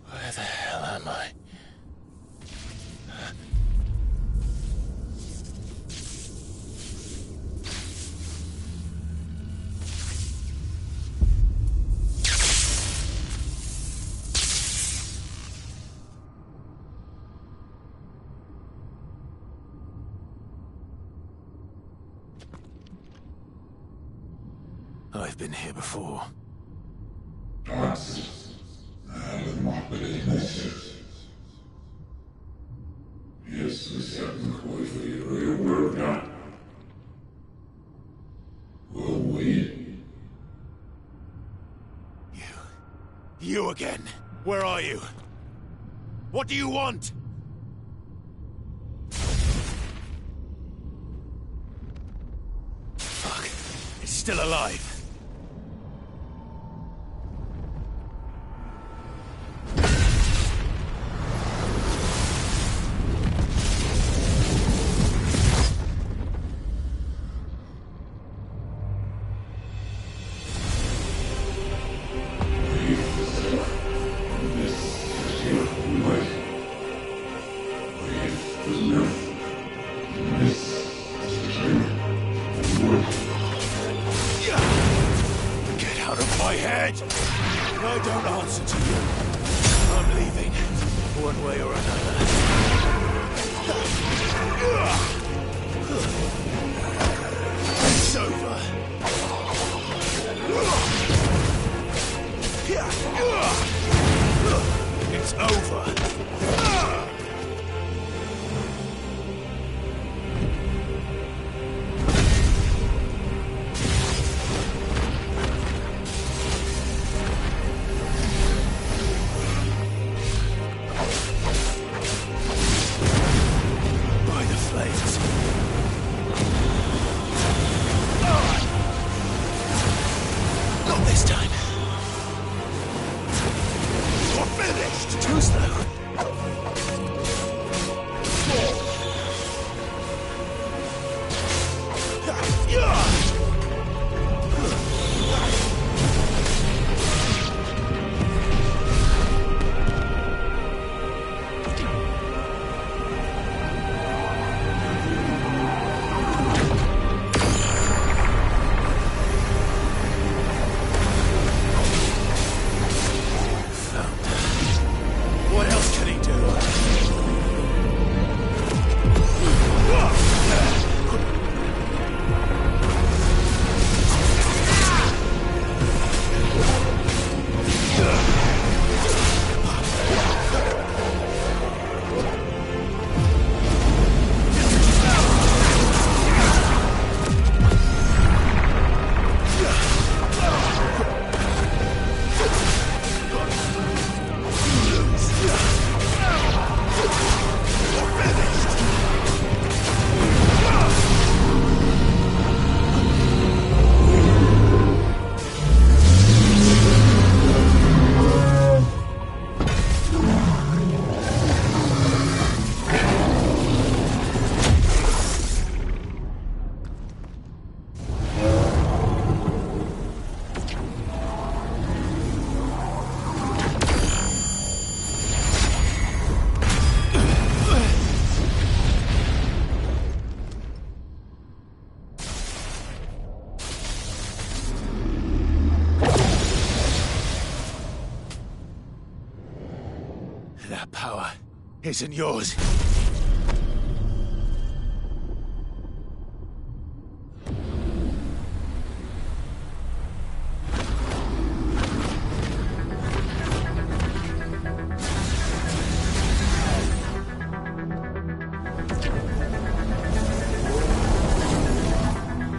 Where the hell am I? I've been here before. You again. Where are you? What do you want? Fuck. It's still alive. Get out of my head! I don't answer to you. I'm leaving, one way or another. It's over. It's over. By the flames. isn't yours.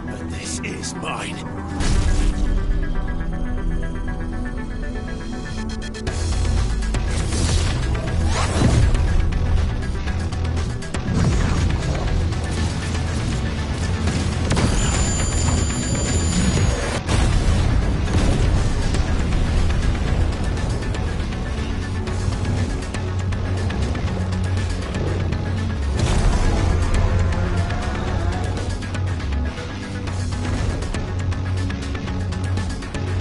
But this is mine.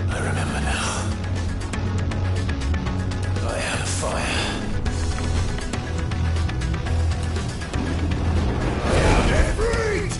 I remember now. I had a fire. I had it. Breathe!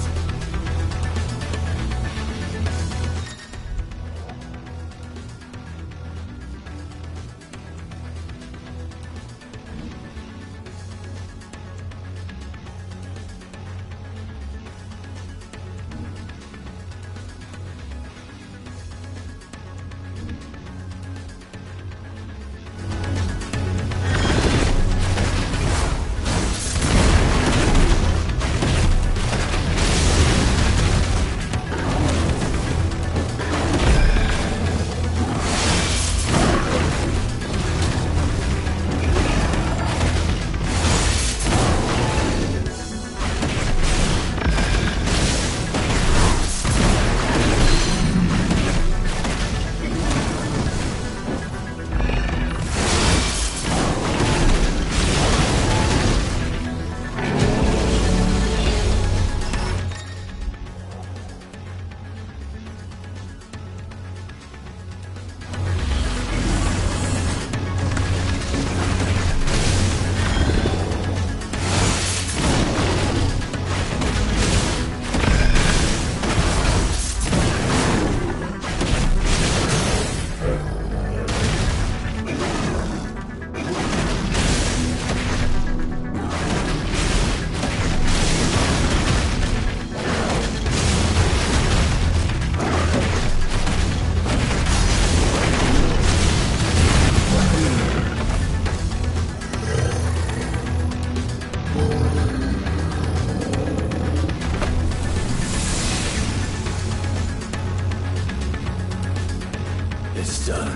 It's done.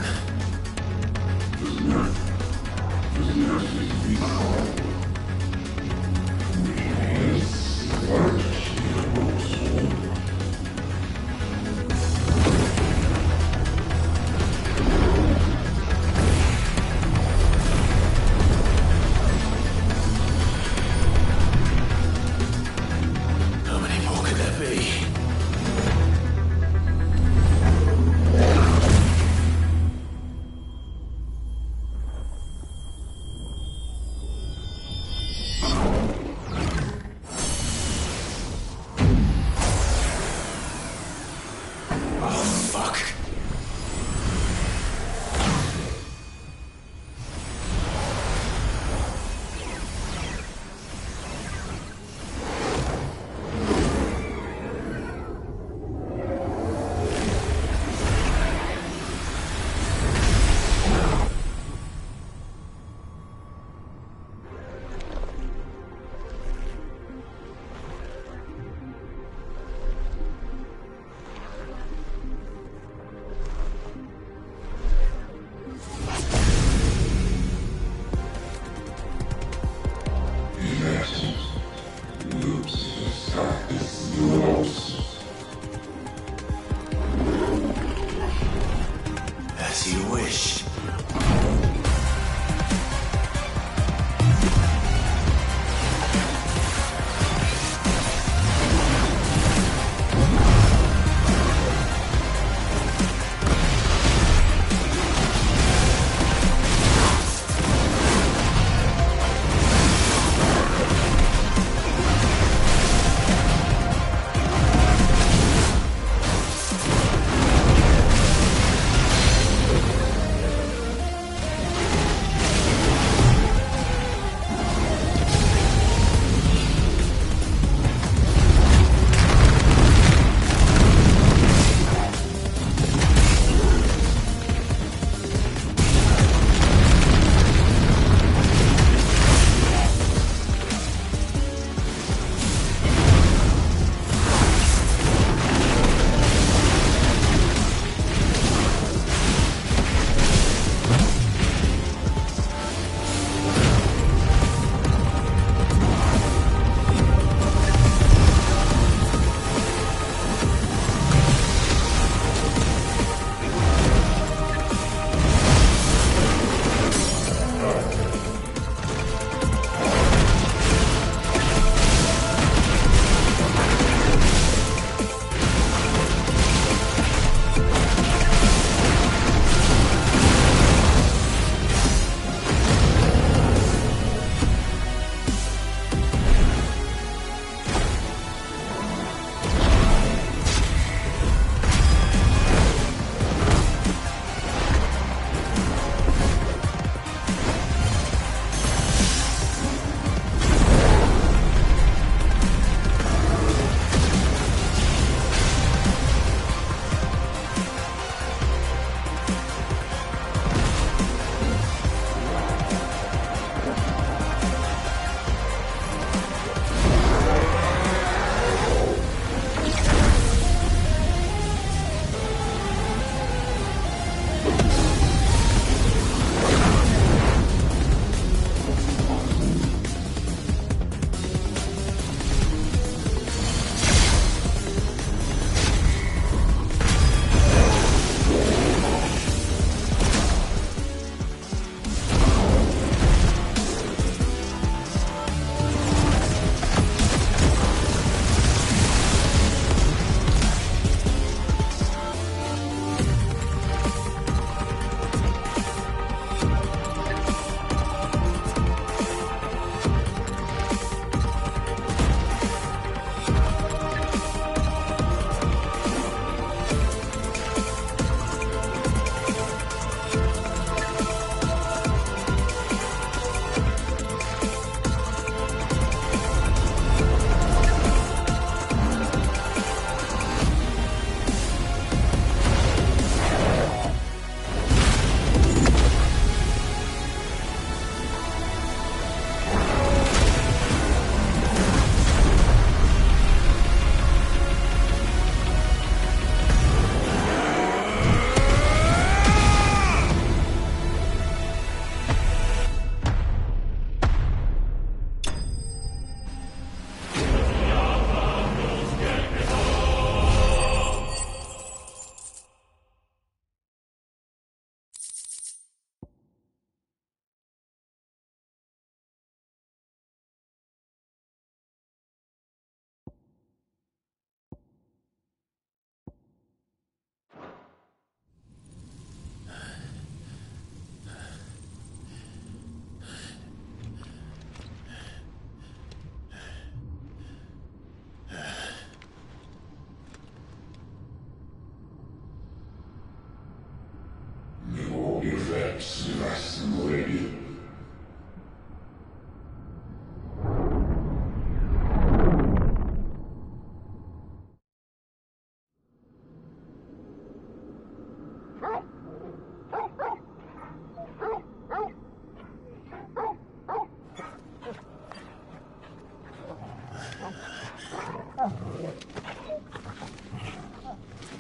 How many more could there be? Oh, fuck.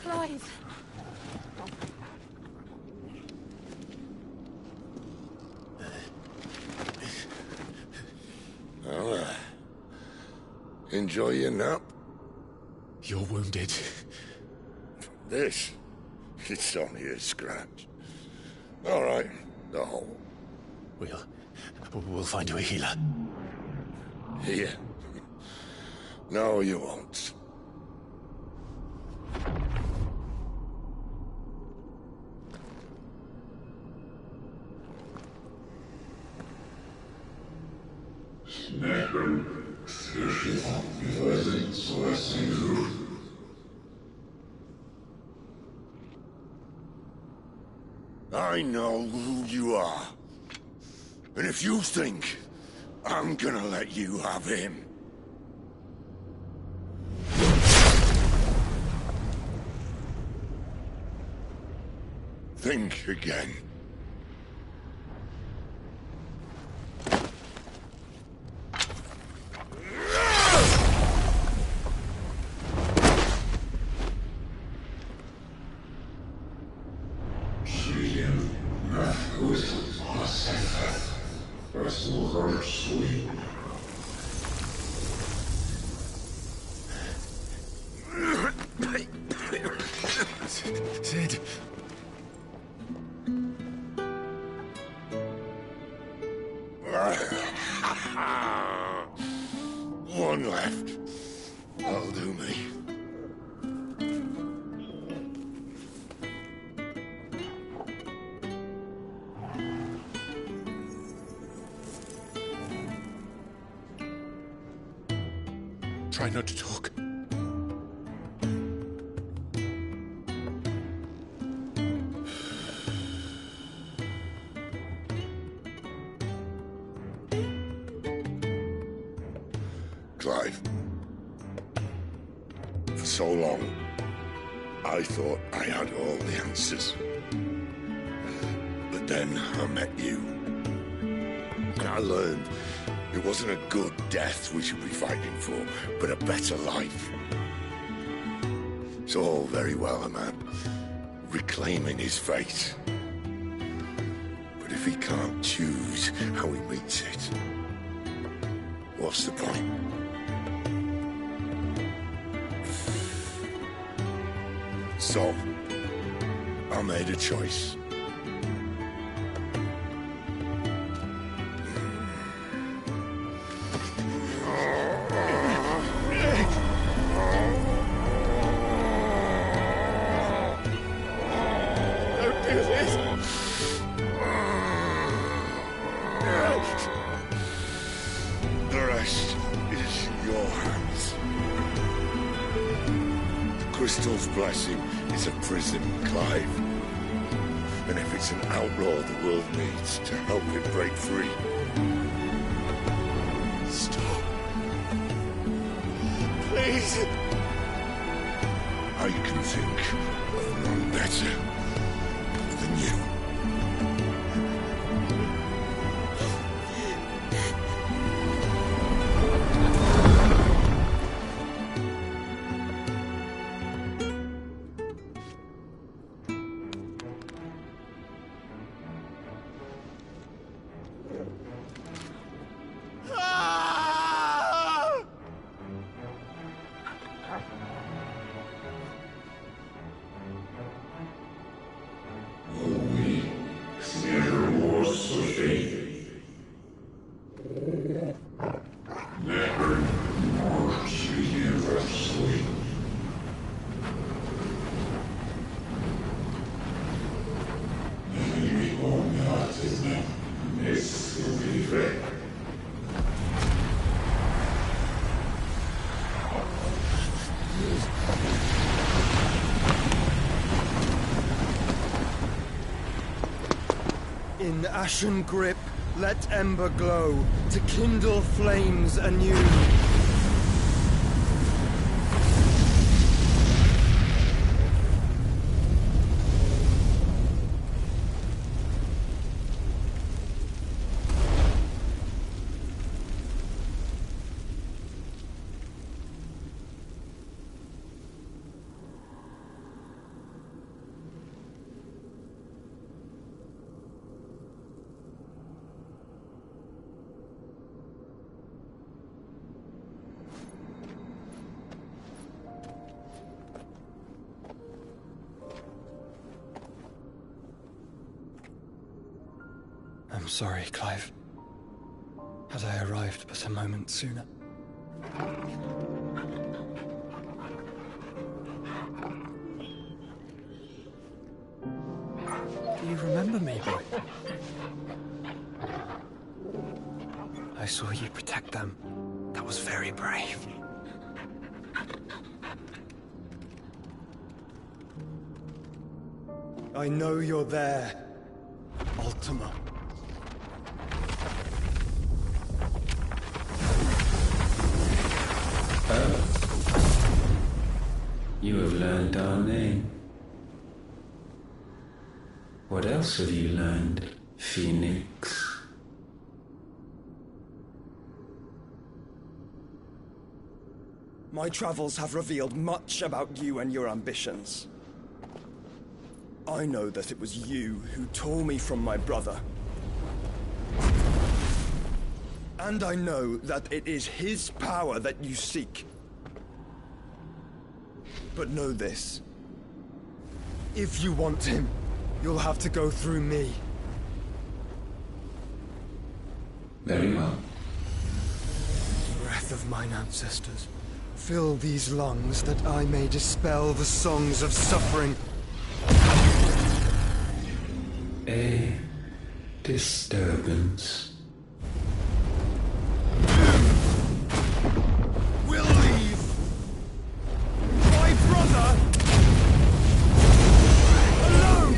Clive. Well, enjoy your nap. You're wounded. This? It's only a scratch. All right, the hole. We'll find you a healer. Here. No, you won't. I know who you are. And if you think I'm gonna let you have him... think again. Sid. One left. That'll do me. Try not to talk. Clive. For so long, I thought I had all the answers. But then I met you. And I learned it wasn't a good death we should be fighting for, but a better life. It's all very well, a man reclaiming his fate. But if he can't choose how he meets it, what's the point? So, I made a choice. Don't do this! The rest is in your hands. The Crystal's blessing is a prison, Clive. And if it's an outlaw the world needs to help it break free... Stop. Please. I can think of none better than you. In ashen grip, let ember glow, to kindle flames anew. I'm sorry, Clive. Had I arrived but a moment sooner. Do you remember me, boy? I saw you protect them. That was very brave. I know you're there, Ultima. You have learned our name. What else have you learned, Phoenix? My travels have revealed much about you and your ambitions. I know that it was you who tore me from my brother. And I know that it is his power that you seek. But know this. If you want him, you'll have to go through me. Very well. Breath of mine ancestors, fill these lungs that I may dispel the songs of suffering. A disturbance. We'll leave! My brother! Alone!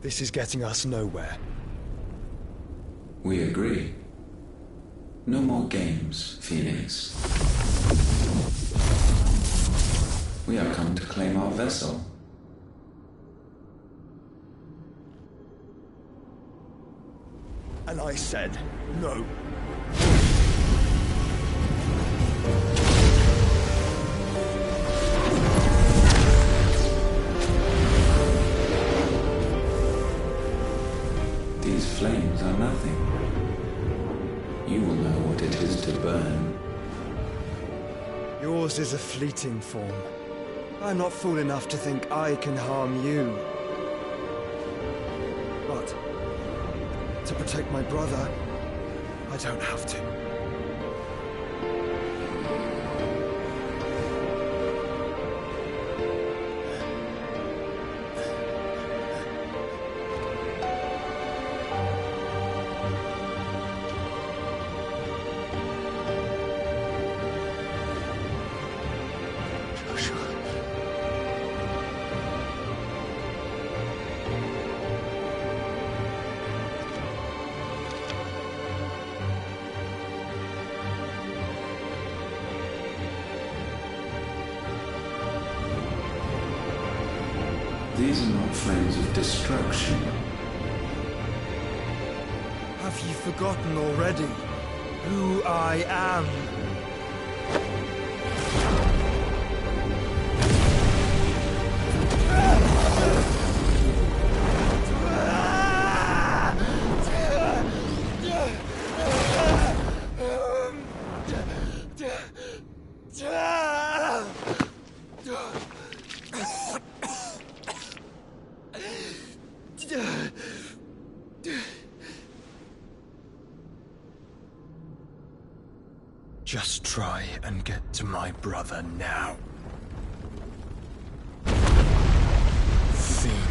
This is getting us nowhere. We agree. No more games, Phoenix. We have come to claim our vessel. And I said no. These flames are nothing. You will know what it is to burn. Yours is a fleeting form. I'm not fool enough to think I can harm you. But to protect my brother, I don't have to. These are not flames of destruction. Have you forgotten already who I am? Just try and get to my brother now. Fiend.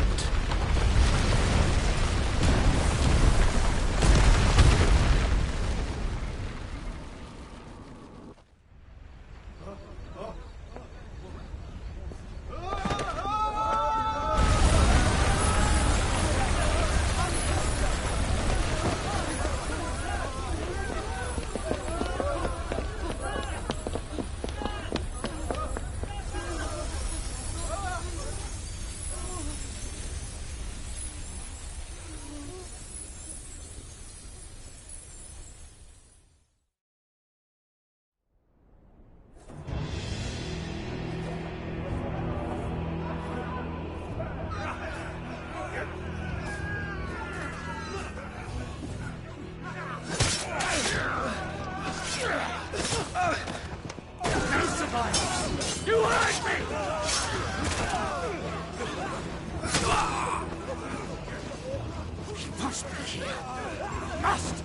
must!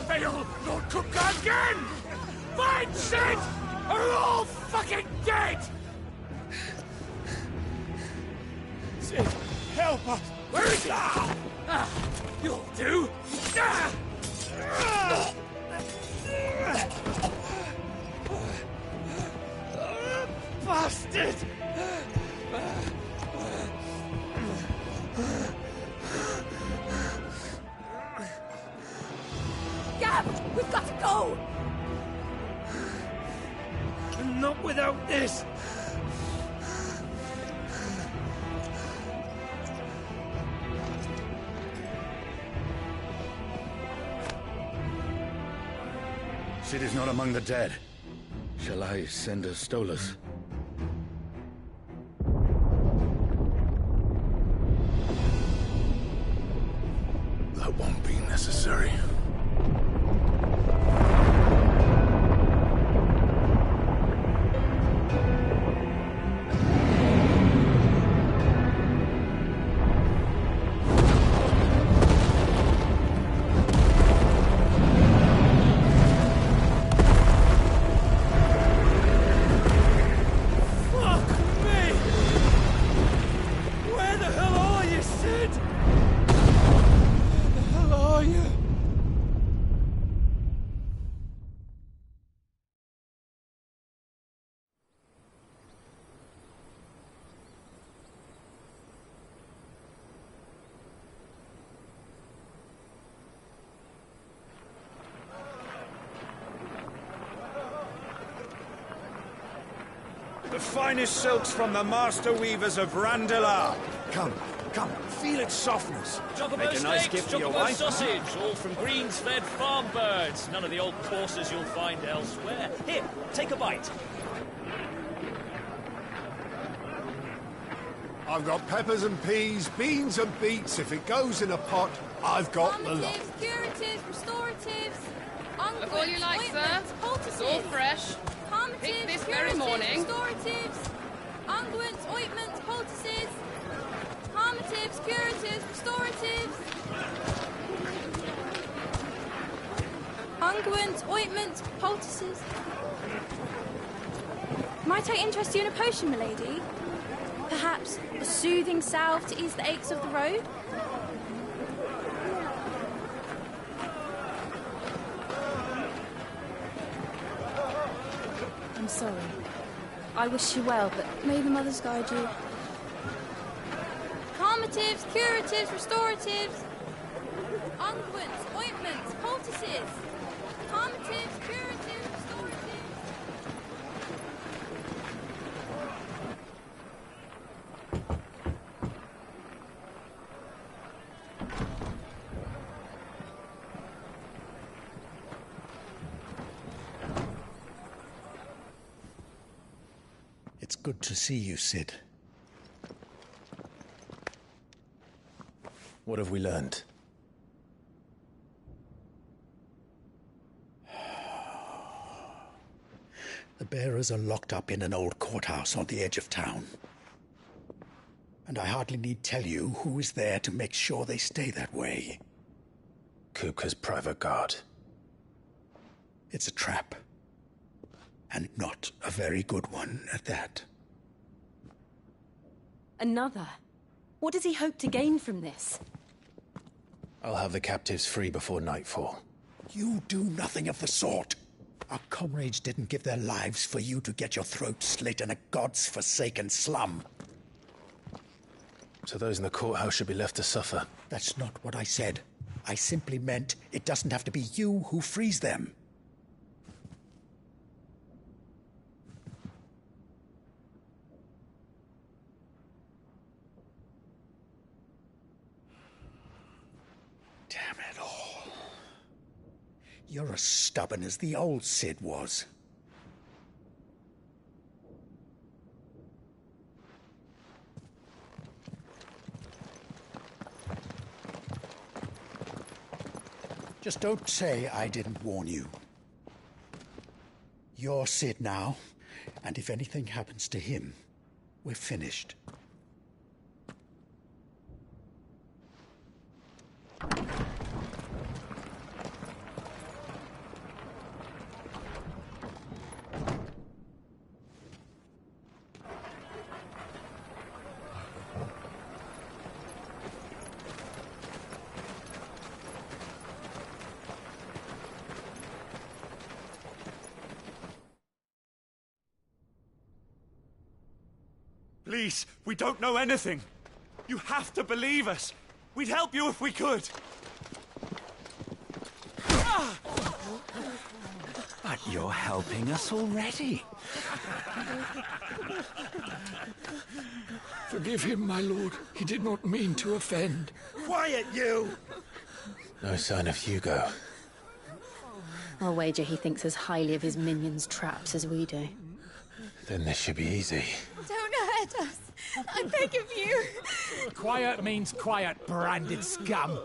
Fail nor cook again! Find Sid! Or we're all fucking dead! Sid, help us! Where is he? You'll do! Bastard! Gab, we've got to go! Not without this! Sid is not among the dead. Shall I send a Stolas? That won't be necessary. The finest silks from the master weavers of Randalar. Come, feel its softness. Make a nice gift for your wife. Sausage, all from greens-fed farm birds. None of the old courses you'll find elsewhere. Here, take a bite. I've got peppers and peas, beans and beets. If it goes in a pot, I've got the lot. Curatives, restoratives, Look all you like, sir. It's all fresh. Pick this very morning. Restoratives, unguents, ointments, poultices, harmatives, curatives, restoratives, unguents, ointments, poultices. Might I interest you in a potion, milady? Perhaps a soothing salve to ease the aches of the road? I'm sorry. I wish you well, but may the mothers guide you. Harmatives, curatives, restoratives, unguents, ointments, poultices, harmatives, curatives, restoratives. It's good to see you, Sid. What have we learned? The bearers are locked up in an old courthouse on the edge of town. And I hardly need tell you who is there to make sure they stay that way. Kupka's private guard. It's a trap. And not a very good one at that. Another? What does he hope to gain from this? I'll have the captives free before nightfall. You do nothing of the sort. Our comrades didn't give their lives for you to get your throat slit in a god's forsaken slum. So those in the courthouse should be left to suffer. That's not what I said. I simply meant it doesn't have to be you who frees them. Damn it all. You're as stubborn as the old Sid was. Just don't say I didn't warn you. You're Sid now, and if anything happens to him, we're finished. Please, we don't know anything. You have to believe us. We'd help you if we could. But you're helping us already. Forgive him, my lord. He did not mean to offend. Quiet, you! No sign of Hugo. I'll wager he thinks as highly of his minions' traps as we do. Then this should be easy. Don't hurt us. I beg of you. Quiet means quiet, branded scum.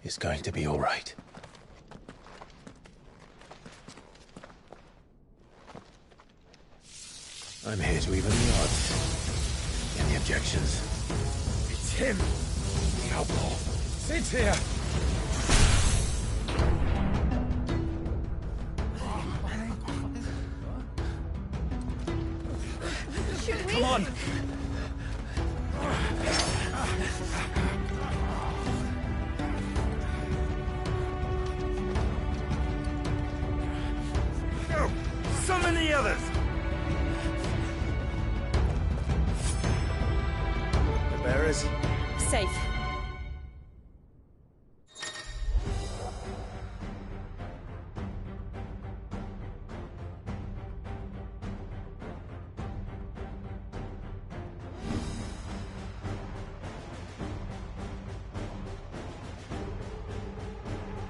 It's going to be all right. I'm here to even the odds. Any objections? It's him, the outlaw. Sit here. Come on. Go! Summon the others! The bearers? Safe.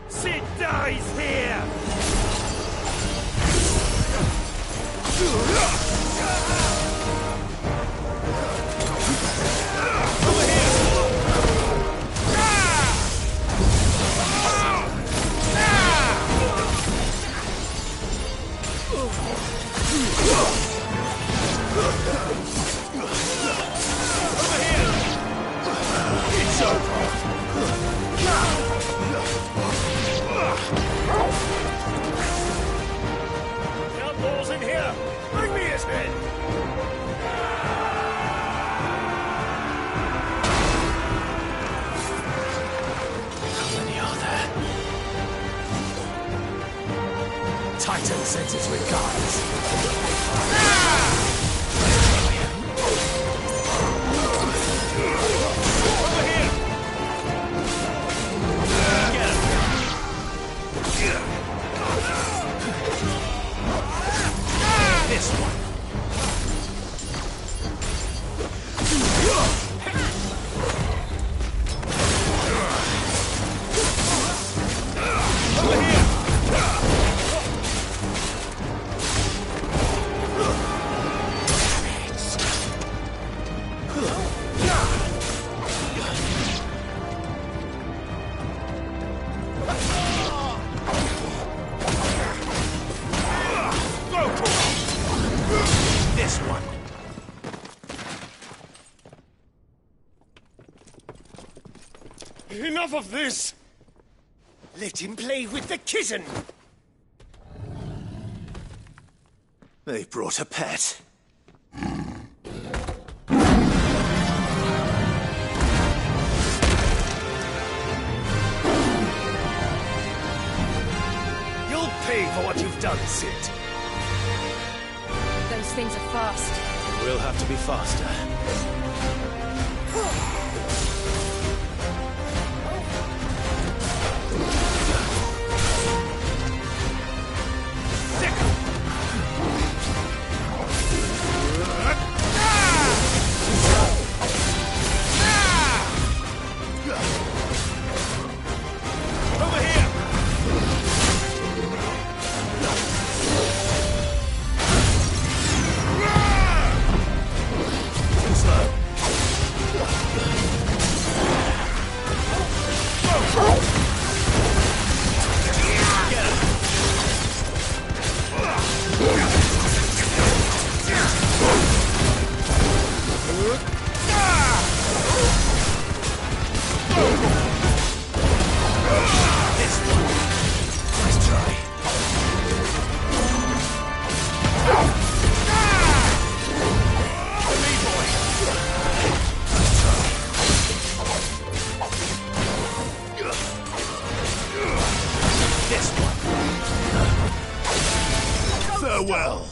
Sid dies here! It's over! Outlaws in here. Bring me his head. How many are there? Titan sends his regards. Over here. This one. Over here. This one. Enough of this! Let him play with the kitten! They brought a pet. You'll pay for what you've done, Sid. Those things are fast. We'll have to be faster. Over here! Too slow. well.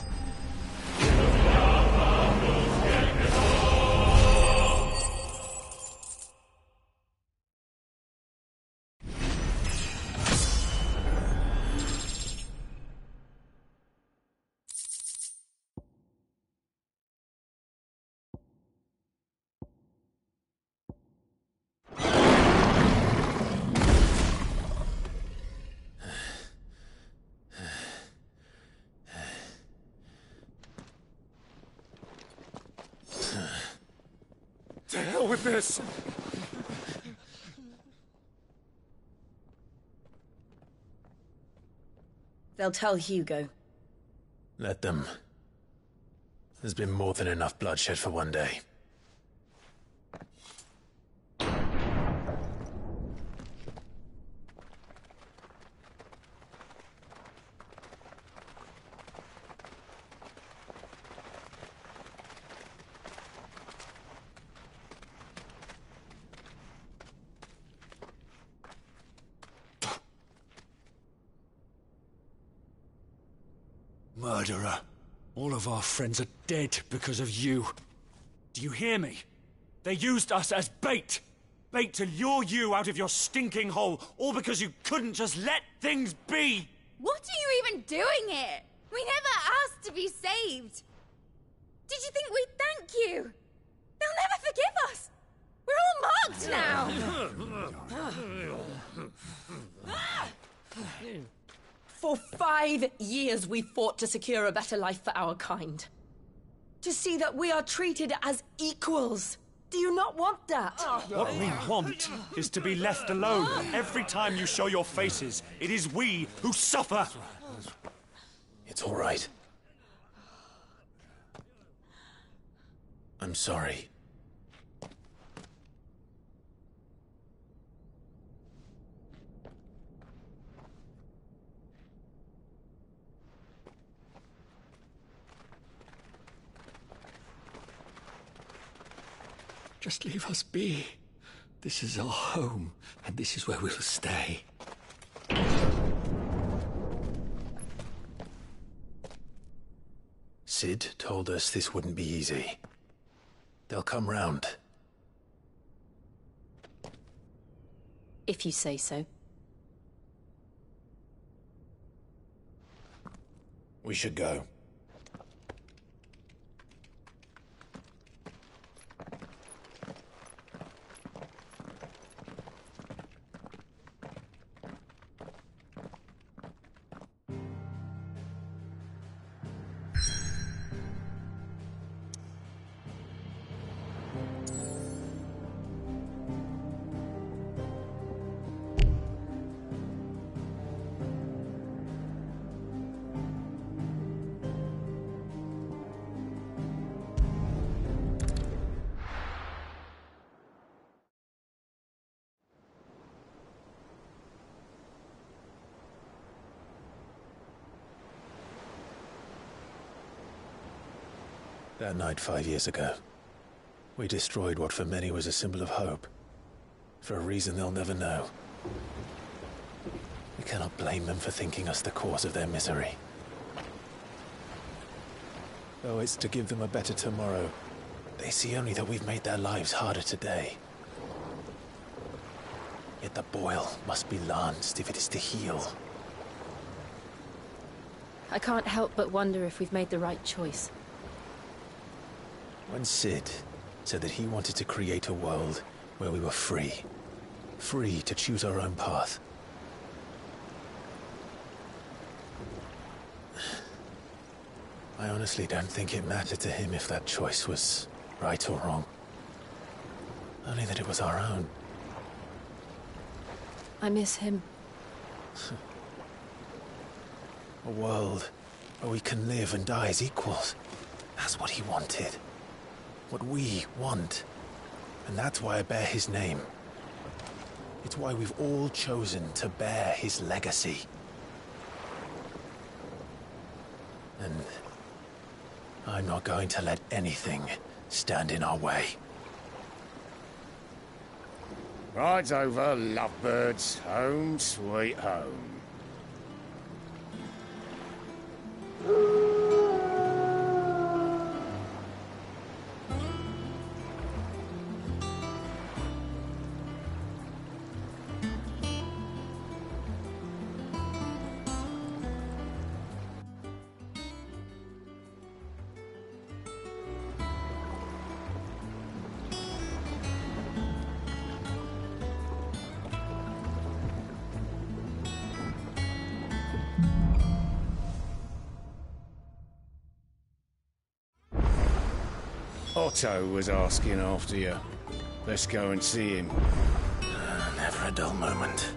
To hell with this! They'll tell Hugo. Let them. There's been more than enough bloodshed for one day. Murderer. All of our friends are dead because of you. Do you hear me? They used us as bait. Bait to lure you out of your stinking hole, all because you couldn't just let things be. What are you even doing here? We never asked to be saved. Did you think we'd thank you? They'll never forgive us. We're all marked now. For 5 years we fought to secure a better life for our kind. To see that we are treated as equals. Do you not want that? What we want is to be left alone. Every time you show your faces, it is we who suffer. It's all right. I'm sorry. Just leave us be. This is our home, and this is where we'll stay. Sid told us this wouldn't be easy. They'll come round. If you say so. We should go. That night 5 years ago, we destroyed what for many was a symbol of hope. For a reason they'll never know. We cannot blame them for thinking us the cause of their misery. Though it's to give them a better tomorrow, they see only that we've made their lives harder today. Yet the boil must be lanced if it is to heal. I can't help but wonder if we've made the right choice. When Sid said that he wanted to create a world where we were free. Free to choose our own path. I honestly don't think it mattered to him if that choice was right or wrong. Only that it was our own. I miss him. A world where we can live and die as equals. That's what he wanted. What we want. And that's why I bear his name. It's why we've all chosen to bear his legacy. And I'm not going to let anything stand in our way. Rides over, lovebirds. Home, sweet home. Otto was asking after you. Let's go and see him. Never a dull moment.